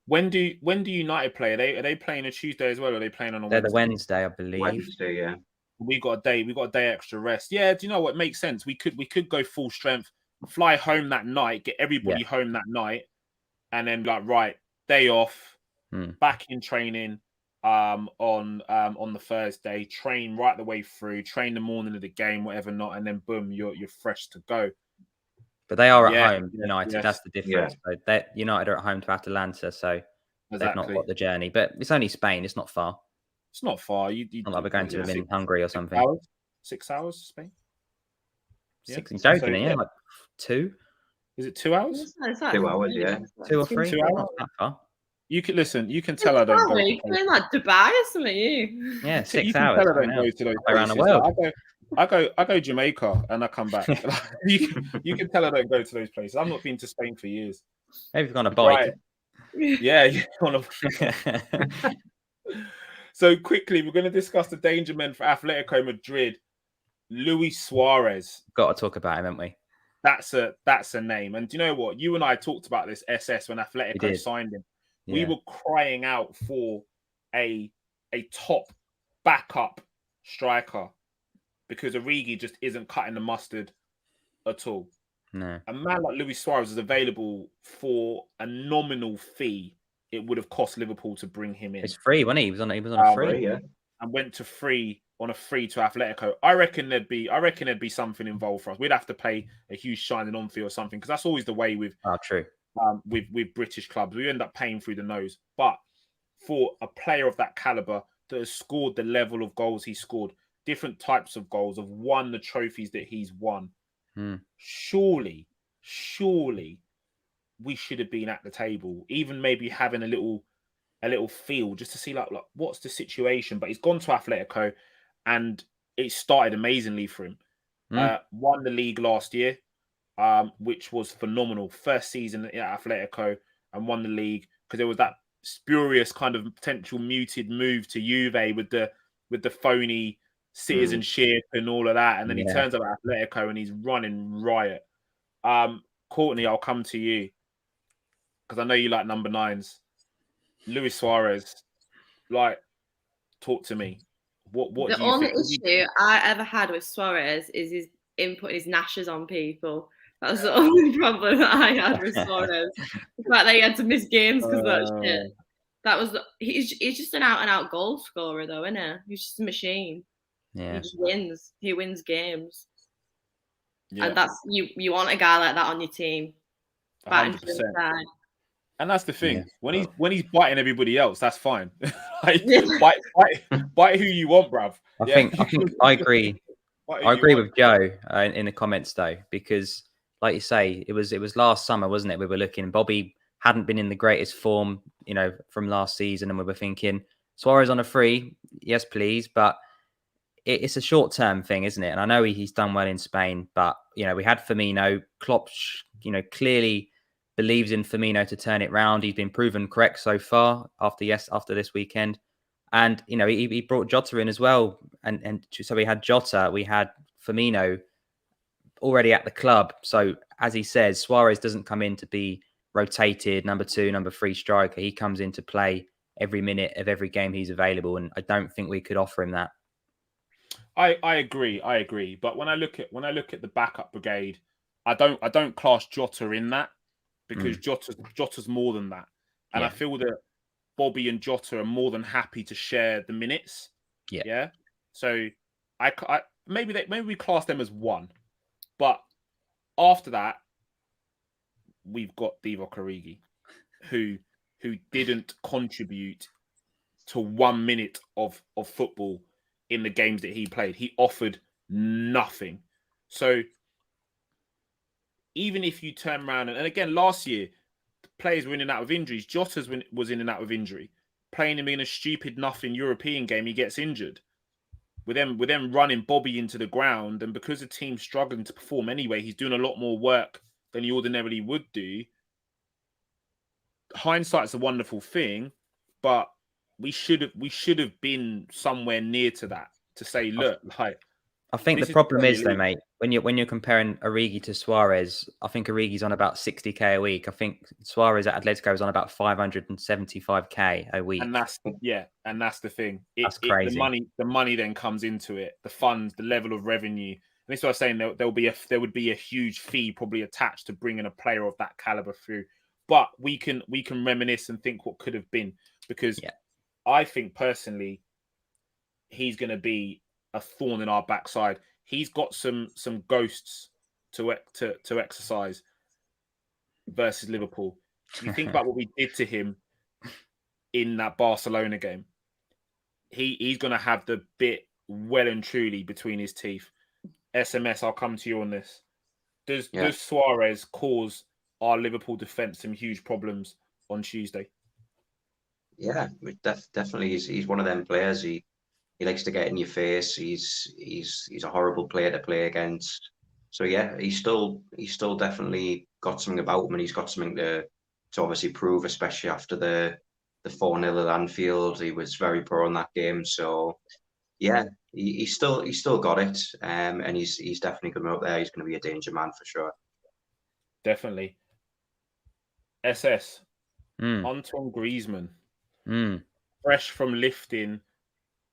When do United play? Are they playing a Tuesday as well? Or are they playing on a They're Wednesday? the Wednesday, I believe. Wednesday, yeah. We got a day extra rest. Yeah, do you know what makes sense? We could go full strength, fly home that night, get everybody home that night, and then like right, day off, back in training on the Thursday, train right the way through, train the morning of the game, whatever not, and then boom, you're fresh to go. But they are at home, United. Yes. That's the difference. Yeah. So United are at home to Atalanta, so they've not got the journey. But it's only Spain. It's not far. It's not far. Not like we're going to them in Hungary or something. 6 hours, Spain? Six. Yeah. Joking, yeah, like 2. Is it 2 hours? It's like 2 hours, yeah. 2 or 3. 2 hours? Not that far. You can listen. You can tell I don't go. You're in like Dubai or something. You. Yeah, 6 you can hours. Tell I don't go to those around the places. world. I go Jamaica and I come back. you can tell I don't go to those places. I've not been to Spain for years. Maybe you've gone on a bike. Right. Yeah, on a. So quickly, we're going to discuss the danger men for Atletico Madrid. Luis Suarez. Got to talk about him, haven't we? That's a name. And do you know what? You and I talked about this SS when Atletico signed him. Yeah. We were crying out for a top backup striker because Origi just isn't cutting the mustard at all. No. A man like Luis Suarez is available for a nominal fee. It would have cost Liverpool to bring him in. It's free, wasn't he? He was on a free, yeah. And went to free on a free to Atletico. I reckon there'd be something involved for us. We'd have to pay a huge signing on fee or something, because that's always the way with with British clubs. We end up paying through the nose. But for a player of that caliber that has scored the level of goals he scored, different types of goals, have won the trophies that he's won, surely we should have been at the table, even maybe having a little feel just to see like what's the situation. But he's gone to Atletico and it started amazingly for him. Won the league last year, which was phenomenal. First season at Atletico, and won the league because there was that spurious kind of potential muted move to Juve with the phony citizenship and all of that. And then he turns up at Atletico and he's running riot. Courtney, I'll come to you because I know you like number 9s. Luis Suarez, like, talk to me. What do you think? The only issue I ever had with Suarez is his input, his gnashes on people. That was the only problem that I had with Suarez. The fact that he had to miss games because of that shit. That was he's just an out and out goal scorer though, isn't he? He's just a machine. Yeah. He just wins. He wins games. Yeah. And that's you want a guy like that on your team. 100%. And that's the thing. Yeah. When he's biting everybody else, that's fine. Like, bite who you want, bruv. I agree. I agree with Joe in the comments though, because like you say, it was last summer, wasn't it? We were looking. Bobby hadn't been in the greatest form, from last season, and we were thinking Suarez on a free, yes please, but it's a short term thing, isn't it? And I know he's done well in Spain, but we had Firmino. Klopp, clearly believes in Firmino to turn it round. He's been proven correct so far after this weekend. And, he brought Jota in as well. And so we had Jota, we had Firmino already at the club. So as he says, Suarez doesn't come in to be rotated number 2, number 3 striker. He comes in to play every minute of every game he's available. And I don't think we could offer him that. I agree. But when I look at the backup brigade, I don't class Jota in that. Because Jota's more than that. And I feel that Bobby and Jota are more than happy to share the minutes. Yeah. So I maybe we class them as 1. But after that, we've got Divock Origi, who didn't contribute to 1 minute of football in the games that he played. He offered nothing. So even if you turn around and again last year, players were in and out of injuries. Jota was in and out of injury. Playing him in a stupid nothing European game, he gets injured. With them running Bobby into the ground, and because the team's struggling to perform anyway, he's doing a lot more work than he ordinarily would do. Hindsight's a wonderful thing, but we should have been somewhere near to that to say, look, like. I think This the is problem Premier is though, League. mate, when you're comparing Origi to Suarez, I think Origi's on about 60k a week. I think Suarez at Atletico is on about 575k a week. And that's the thing. That's crazy. The money then comes into it. The funds, the level of revenue. And this is what I was saying. There would be a huge fee probably attached to bringing a player of that caliber through. But we can reminisce and think what could have been, because I think personally he's going to be a thorn in our backside. He's got some ghosts to exercise versus Liverpool. You think about what we did to him in that Barcelona game. He's going to have the bit well and truly between his teeth. SMS, I'll come to you on this. Does Suarez cause our Liverpool defence some huge problems on Tuesday? Yeah, definitely. He's one of them players. He likes to get in your face. He's a horrible player to play against. So yeah, he's still definitely got something about him, and he's got something to obviously prove, especially after the 4-0 at Anfield. He was very poor in that game. So yeah, he's still got it. And he's definitely coming up there. He's going to be a danger man for sure. Definitely. SS. Antoine Griezmann. Fresh from lifting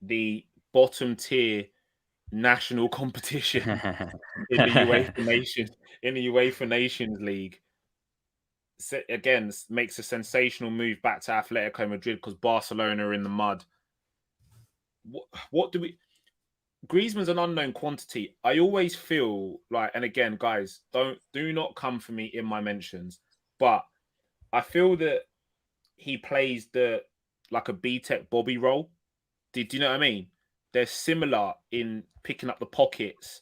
the bottom tier national competition in the UEFA Nations League. Again, makes a sensational move back to Atletico Madrid because Barcelona are in the mud. What do we? Griezmann's an unknown quantity. I always feel like, and again, guys, do not come for me in my mentions, but I feel that he plays like a B-Tech Bobby role. Do you know what I mean? They're similar in picking up the pockets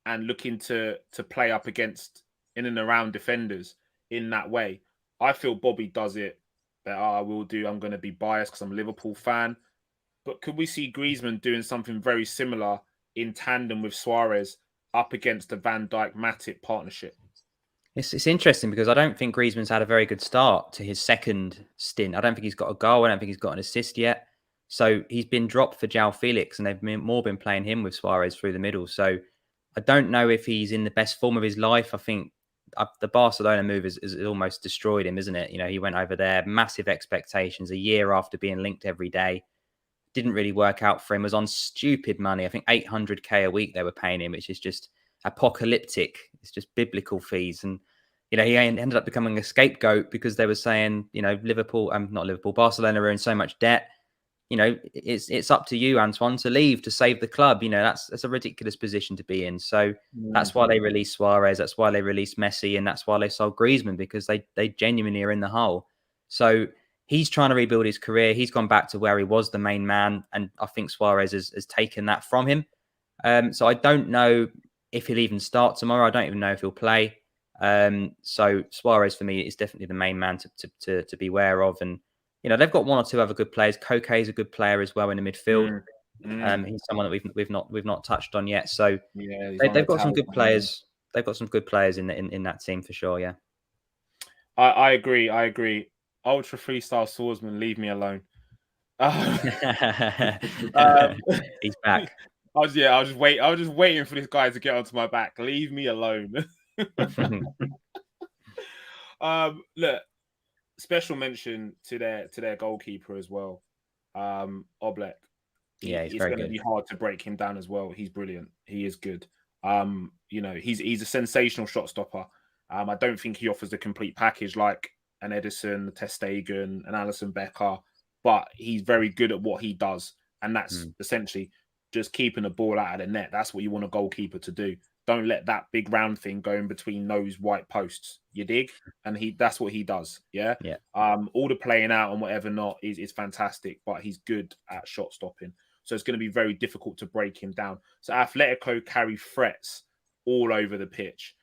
and looking to play up against in and around defenders in that way. I feel Bobby does it better. I will do. I'm going to be biased because I'm a Liverpool fan. But could we see Griezmann doing something very similar in tandem with Suarez up against the Van Dijk-Matip partnership? It's interesting because I don't think Griezmann's had a very good start to his second stint. I don't think he's got a goal. I don't think he's got an assist yet. So he's been dropped for João Felix, and they've been playing him with Suarez through the middle. So I don't know if he's in the best form of his life. I think the Barcelona move has almost destroyed him, isn't it? You know, he went over there, massive expectations, a year after being linked every day. Didn't really work out for him. Was on stupid money. I think 800k a week they were paying him, which is just apocalyptic. It's just biblical fees. And, you know, he ended up becoming a scapegoat because they were saying, you know, Barcelona are in so much debt. You know, it's up to you, Antoine, to leave to save the club. You know, that's a ridiculous position to be in. So that's why they released Suarez. That's why they released Messi. And that's why they sold Griezmann, because they genuinely are in the hole. So he's trying to rebuild his career. He's gone back to where he was the main man. And I think Suarez has taken that from him. So I don't know if he'll even start tomorrow. I don't even know if he'll play. So Suarez for me is definitely the main man to be aware of. And, you know, they've got one or two other good players. Koke is a good player as well in the midfield. He's someone that we've not touched on yet. So yeah, they've got some good players. They've got some good players in that team for sure. Yeah, I agree. Ultra freestyle swordsman, leave me alone. He's back. I was just waiting for this guy to get onto my back. Leave me alone. Look, special mention to their goalkeeper as well, Oblak. Yeah, it's going to be hard to break him down as well. He's brilliant. He is good. You know, he's a sensational shot stopper. I don't think he offers the complete package like an Edison, a Ter Stegen, an Alisson Becker, but he's very good at what he does, and that's essentially just keeping the ball out of the net. That's what you want a goalkeeper to do. Don't let that big round thing go in between those white posts. You dig? And that's what he does. Yeah. All the playing out and whatever not is fantastic, but he's good at shot stopping. So it's going to be very difficult to break him down. So Atletico carry threats all over the pitch.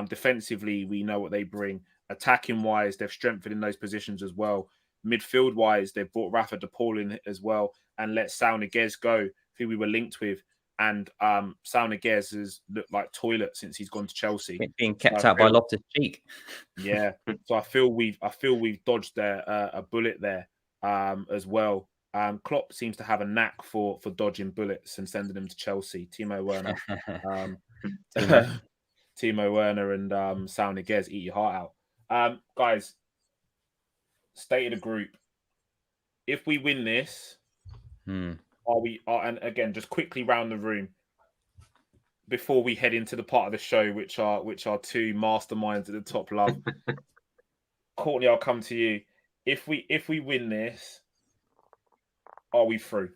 Defensively, we know what they bring. Attacking wise, they've strengthened in those positions as well. Midfield wise, they've brought Rafa De Paul in as well and let Sal Niguez go, who we were linked with. And Sal Niguez has looked like toilet since he's gone to Chelsea. Being kept out by Loftus-Cheek. Yeah. So I feel we've dodged a bullet there as well. Klopp seems to have a knack for dodging bullets and sending them to Chelsea. Timo Werner, Timo Werner, and Sal Niguez, eat your heart out, guys. State of the group. If we win this, are we? And again, just quickly round the room before we head into the part of the show, which are two masterminds at the top love. Courtney, I'll come to you. If we win this, are we through?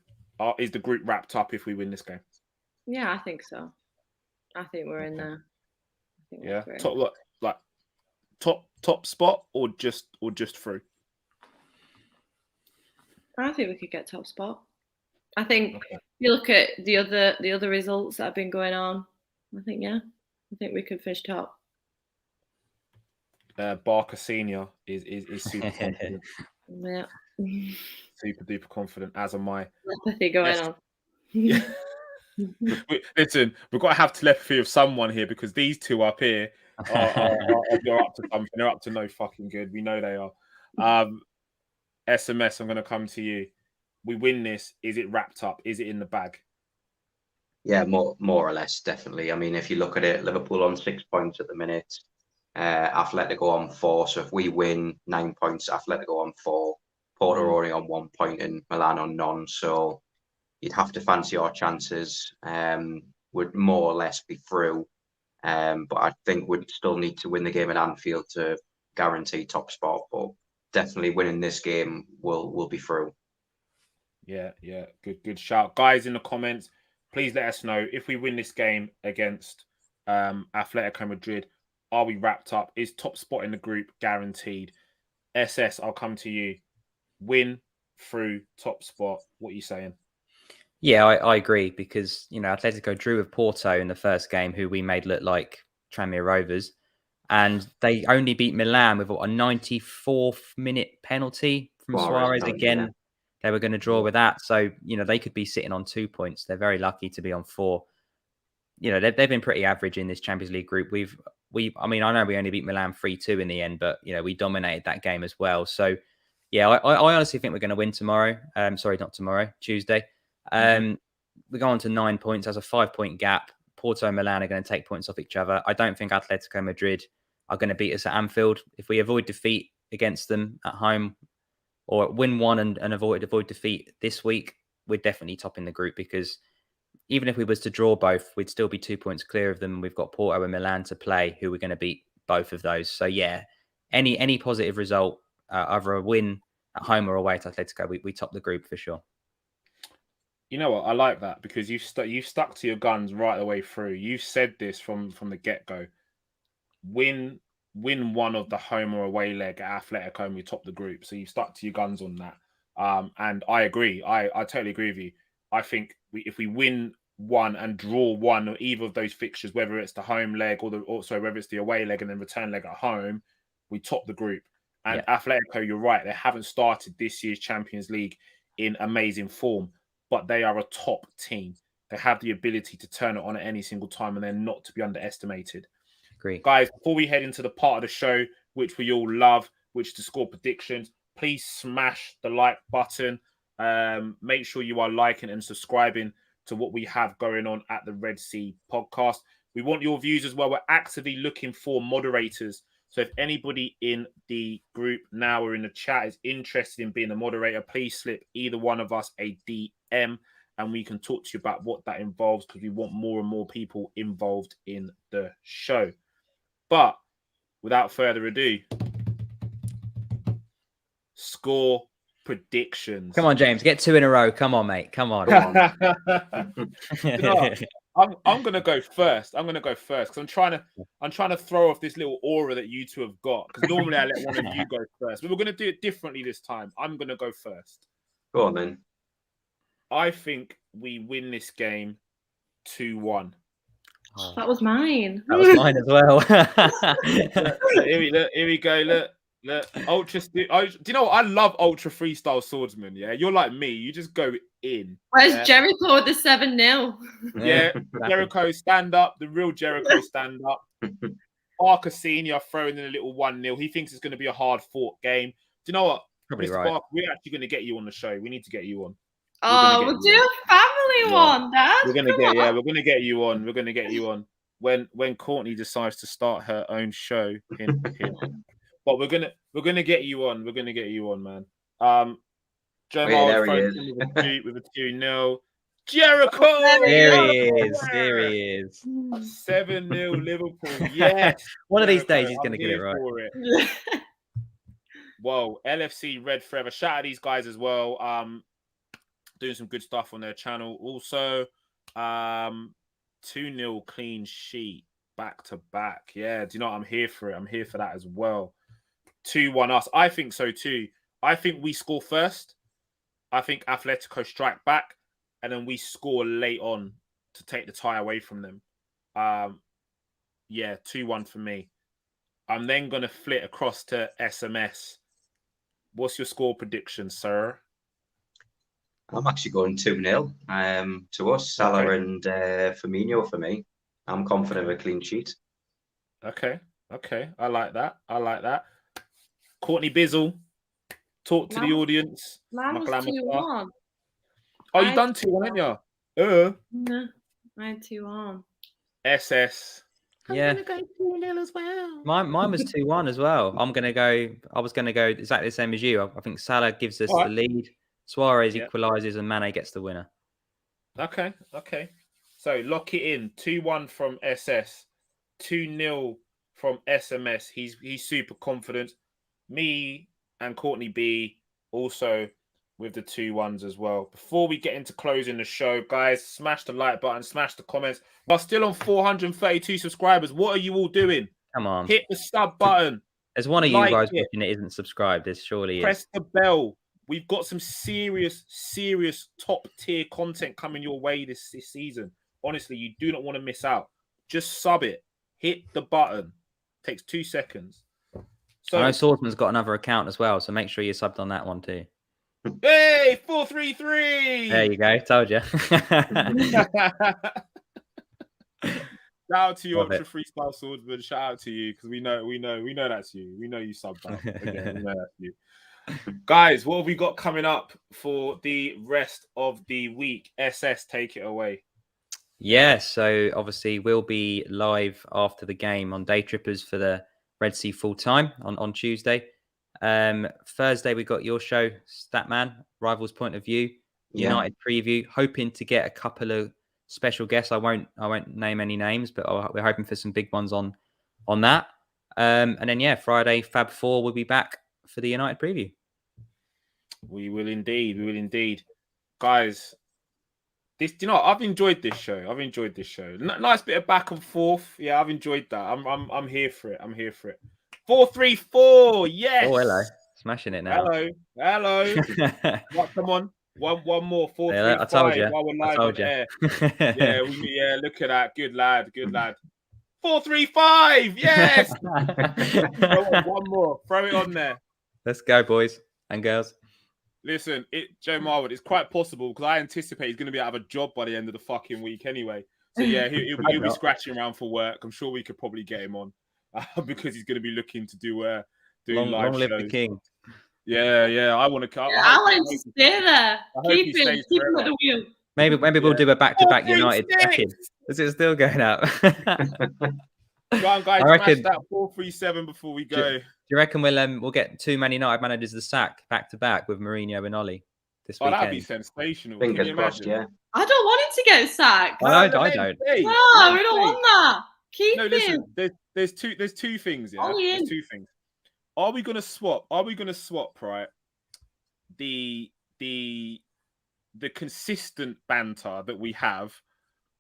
Is the group wrapped up if we win this game? Yeah, I think so. I think we're in there. I think Yeah, through. top spot or just through? I think we could get top spot. I think if you look at the other results that have been going on, I think we could finish top. Barker Senior is super confident. Yeah. Super duper confident, as am I. Telepathy going on. Yeah. Listen, we've got to have telepathy of someone here because these two up here they're up to something. They're up to no fucking good. We know they are. SMS, I'm going to come to you. We win this. Is it wrapped up? Is it in the bag? Yeah, more or less, definitely. I mean, if you look at it, Liverpool on 6 points at the minute, Atletico on 4. So if we win 9 points, Atletico on 4, Porto only on 1 point, and Milan on none. So you'd have to fancy our chances. Would more or less be through. But I think we'd still need to win the game at Anfield to guarantee top spot. But definitely winning this game will be through. Yeah. Good shout. Guys in the comments, please let us know if we win this game against Atletico Madrid, are we wrapped up? Is top spot in the group guaranteed? SS, I'll come to you. Win through top spot. What are you saying? Yeah, I agree because, Atletico drew with Porto in the first game, who we made look like Tranmere Rovers. And they only beat Milan with a 94th minute penalty from Suarez again. Yeah. They were going to draw with that. So, they could be sitting on 2 points. They're very lucky to be on 4. They've been pretty average in this Champions League group. I know we only beat Milan 3-2 in the end, but, we dominated that game as well. So, yeah, I honestly think we're going to win tomorrow. Sorry, not tomorrow, Tuesday. We go on to 9 points. That's a 5-point gap. Porto and Milan are going to take points off each other. I don't think Atletico Madrid are going to beat us at Anfield. If we avoid defeat against them at home, or win one and avoid defeat this week, we're definitely topping the group, because even if we was to draw both, we'd still be 2 points clear of them. We've got Porto and Milan to play, who we're going to beat both of those. So yeah, any positive result, either a win at home or away to Atletico, we top the group for sure. You know what? I like that because you stuck to your guns right the way through. You said this from the get-go. Win one of the home or away leg at Atletico and we top the group. So you stuck to your guns on that. And I agree. I totally agree with you. I think if we win one and draw one of either of those fixtures, whether it's the home leg or whether it's the away leg and then return leg at home, we top the group. And yeah. Atletico, you're right. They haven't started this year's Champions League in amazing form, but they are a top team. They have the ability to turn it on at any single time, and they're not to be underestimated. Agree. Guys, before we head into the part of the show, which we all love, which is to score predictions, please smash the like button. Make sure you are liking and subscribing to what we have going on at the Red Sea podcast. We want your views as well. We're actively looking for moderators. So if anybody in the group now or in the chat is interested in being a moderator, please slip either one of us a DM and we can talk to you about what that involves, because we want more and more people involved in the show. But without further ado, score predictions. Come on, James, get 2 in a row. Come on, mate. Come on. I'm gonna go first. Because I'm trying to throw off this little aura that you two have got. Because normally I let one of you go first, but we're gonna do it differently this time. I'm gonna go first. Go on then. I think we win this game 2-1. Oh, that was mine. That was mine as well. Here we go. Look. Ultra. Do you know what? I love ultra freestyle swordsman. Yeah, you're like me. You just go in. Where's Jericho with the 7-0? Yeah, Jericho stand up. The real Jericho stand up. Barker Senior throwing in a little 1-0. He thinks it's going to be a hard fought game. Do you know what? Probably Mr. right. Barker, we're actually going to get you on the show. We need to get you on. Oh, we'll do a family one, Dad. We're gonna get you on. We're gonna get you on when Courtney decides to start her own show. Hint, hint. But we're gonna get you on. We're gonna get you on, man. Joe Miles with a 2-0. Jericho. There he is. There he is. 7-0 Liverpool. Yes. One of these Jericho, days he's gonna get it right. Whoa, LFC Red Forever. Shout out these guys as well. Doing some good stuff on their channel. Also, 2-0 clean sheet back to back. Yeah, do you know what? I'm here for it. I'm here for that as well. 2-1 us. I think so too. I think we score first. I think Atletico strike back, and then we score late on to take the tie away from them. Yeah, 2-1 for me. I'm then going to flit across to SMS. What's your score prediction, sir? I'm actually going 2-0 to us. Salah and Firmino for me. I'm confident of a clean sheet. Okay. I like that. Courtney Bizzle, talk to the audience. Mine was 2-1. Oh, you done 2-1, haven't you? No, I had 2-1. SS. Yeah. I'm gonna go 2-0 as well. Mine was 2-1 as well. I was gonna go exactly the same as you. I think Salah gives us the lead. Suarez equalises and Mane gets the winner. Okay. So lock it in. 2-1 from SS. 2-0 from SMS. He's super confident. Me and Courtney B also with the 2-1s as well. Before we get into closing the show, guys, smash the like button, smash the comments. We're still on 432 subscribers. What are you all doing? Come on. Hit the sub button. There's one of you guys watching that isn't subscribed. There surely is. Press the bell. We've got some serious top tier content coming your way this season. Honestly, you do not want to miss out. Just sub it. Hit the button. Takes 2 seconds. So, I know Swordsman's got another account as well, so make sure you're subbed on that one too. Hey, 433. There you go. Told you. Shout out to you, Ultra Freestyle Swordsman. Shout out to you because we know that's you. We know you subbed out. Again, we know that's you. Guys, what have we got coming up for the rest of the week? SS, take it away. Yeah, so obviously we'll be live after the game on Day Trippers for the Red Sea full time on Tuesday. Thursday we got your show, Statman, Rivals Point of View, United preview. Hoping to get a couple of special guests. I won't name any names, but we're hoping for some big ones on that. And then Friday Fab 4 will be back for the United preview. We will indeed. Guys, I've enjoyed this show. Nice bit of back and forth. Yeah, I've enjoyed that. I'm here for it. 434. Yes. Oh, hello. Smashing it now. Hello. Right, come on. One more. 435. I told you. While we're live on air. Look at that. Good lad. 435. Yes. One more. Throw it on there. Let's go, boys and girls. Listen, Joe Marwood, it's quite possible because I anticipate he's going to be out of a job by the end of the fucking week anyway. So yeah, he'll be scratching around for work. I'm sure we could probably get him on because he's going to be looking to do live long shows. Live the king. Yeah. I want to. I want him to stay there. Keep him at the wheel. Maybe we'll do a back-to-back United check-in. Is it still going up? Go on, guys. Smash that 437 before we go. Do you reckon we'll get 2 Man United managers the sack back-to-back with Mourinho and Oli this weekend? That'd be sensational. Fingers crossed, yeah. I don't want him to get sacked. I don't. No, we don't want that. Keep him. Listen, there's two things. Yeah, there's 2 things. Are we gonna swap? Right, the consistent banter that we have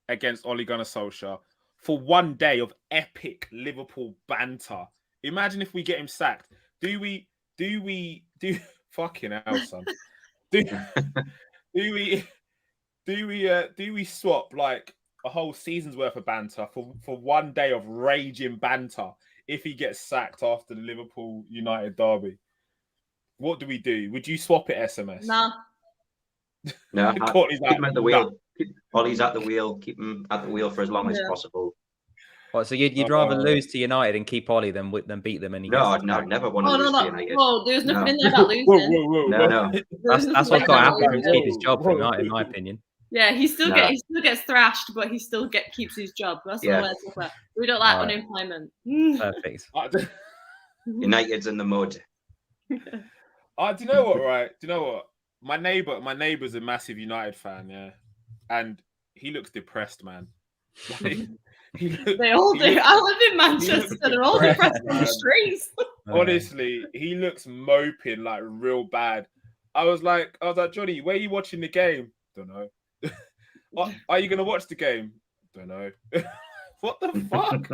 against Ole Gunnar Solskjaer for one day of epic Liverpool banter? Imagine if we get him sacked. Do we fucking hell, son? Do we swap like a whole season's worth of banter for one day of raging banter if he gets sacked after the Liverpool United derby? What do we do? Would you swap it, SMS? No. No, Courtney's keep him at the wheel. Ollie's at the wheel. Keep him at the wheel for as long as possible. What? So you'd rather lose to United and keep Ollie than beat them? And he No, gets I'd never want to Oh, lose no, to no. United. Whoa, there's nothing No. in there about losing. No. That's what's got to happen to keep his job, Whoa. in my opinion. Yeah, he still Nah. gets thrashed, but he still keeps his job. That's the Yeah. way to put it. We don't like Alright. unemployment. Perfect. United's in the mud. Do you know what? Right? Do you know what? My neighbor's a massive United fan, yeah, and he looks depressed, man. Like, They all do. I live in Manchester. They're all depressed on the man. streets. Honestly, he looks moping like real bad. I was like, Johnny, where are you watching the game? Don't know. Are you gonna watch the game? Don't know. What the fuck?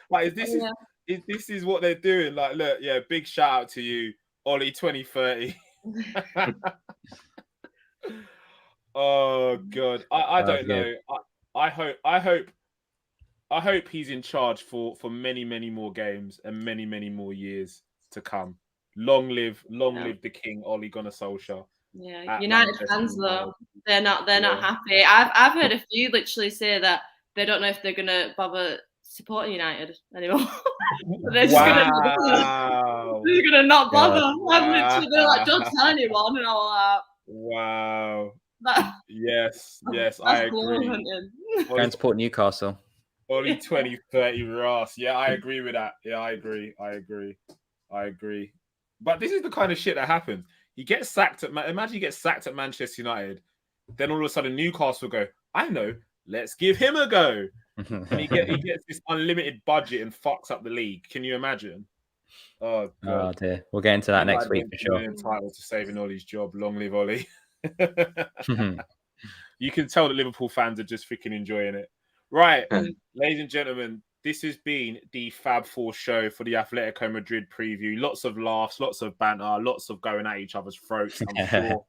Like, is this what they're doing? Like, look, yeah, big shout out to you, Ollie 2030. Oh god, I don't know. I hope he's in charge for many more games and many more years to come. Long live the king, Ole Gunnar Solskjaer. Yeah, United fans though, they're not happy. I've heard a few literally say that they don't know if they're gonna bother supporting United anymore. They're just gonna not bother. Wow. They're like, don't tell anyone, and I'm Wow. like, Yes, I agree. Go and support Newcastle. Only 2030 Ross. Yeah, I agree with that. Yeah, I agree. But this is the kind of shit that happens. He gets sacked imagine he gets sacked at Manchester United. Then all of a sudden Newcastle go, I know, let's give him a go. And he gets this unlimited budget and fucks up the league. Can you imagine? Oh god. Oh dear. We'll get into that next week for sure. Entitled to saving Ollie's job. Long live Ollie. You can tell that Liverpool fans are just freaking enjoying it. Right, ladies and gentlemen, this has been the Fab Four show for the Atletico Madrid preview. Lots of laughs, lots of banter, lots of going at each other's throats, I'm sure.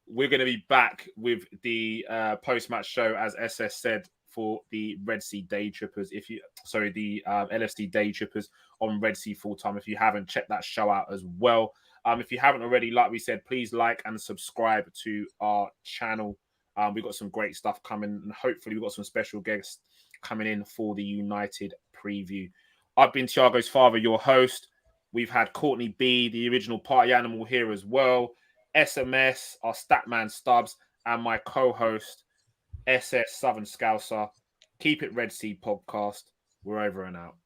We're going to be back with the post-match show, as SS said, for the Red Sea Day Trippers. The LFC Day Trippers on Red Sea Full Time. If you haven't, checked that show out as well. If you haven't already, like we said, please like and subscribe to our channel. We've got some great stuff coming, and hopefully we've got some special guests coming in for the United preview. I've been Thiago's father, your host. We've had Courtney B, the original party animal, here as well. SMS, our Statman Stubbs, and my co-host, SS Southern Scouser. Keep it Red Sea Podcast. We're over and out.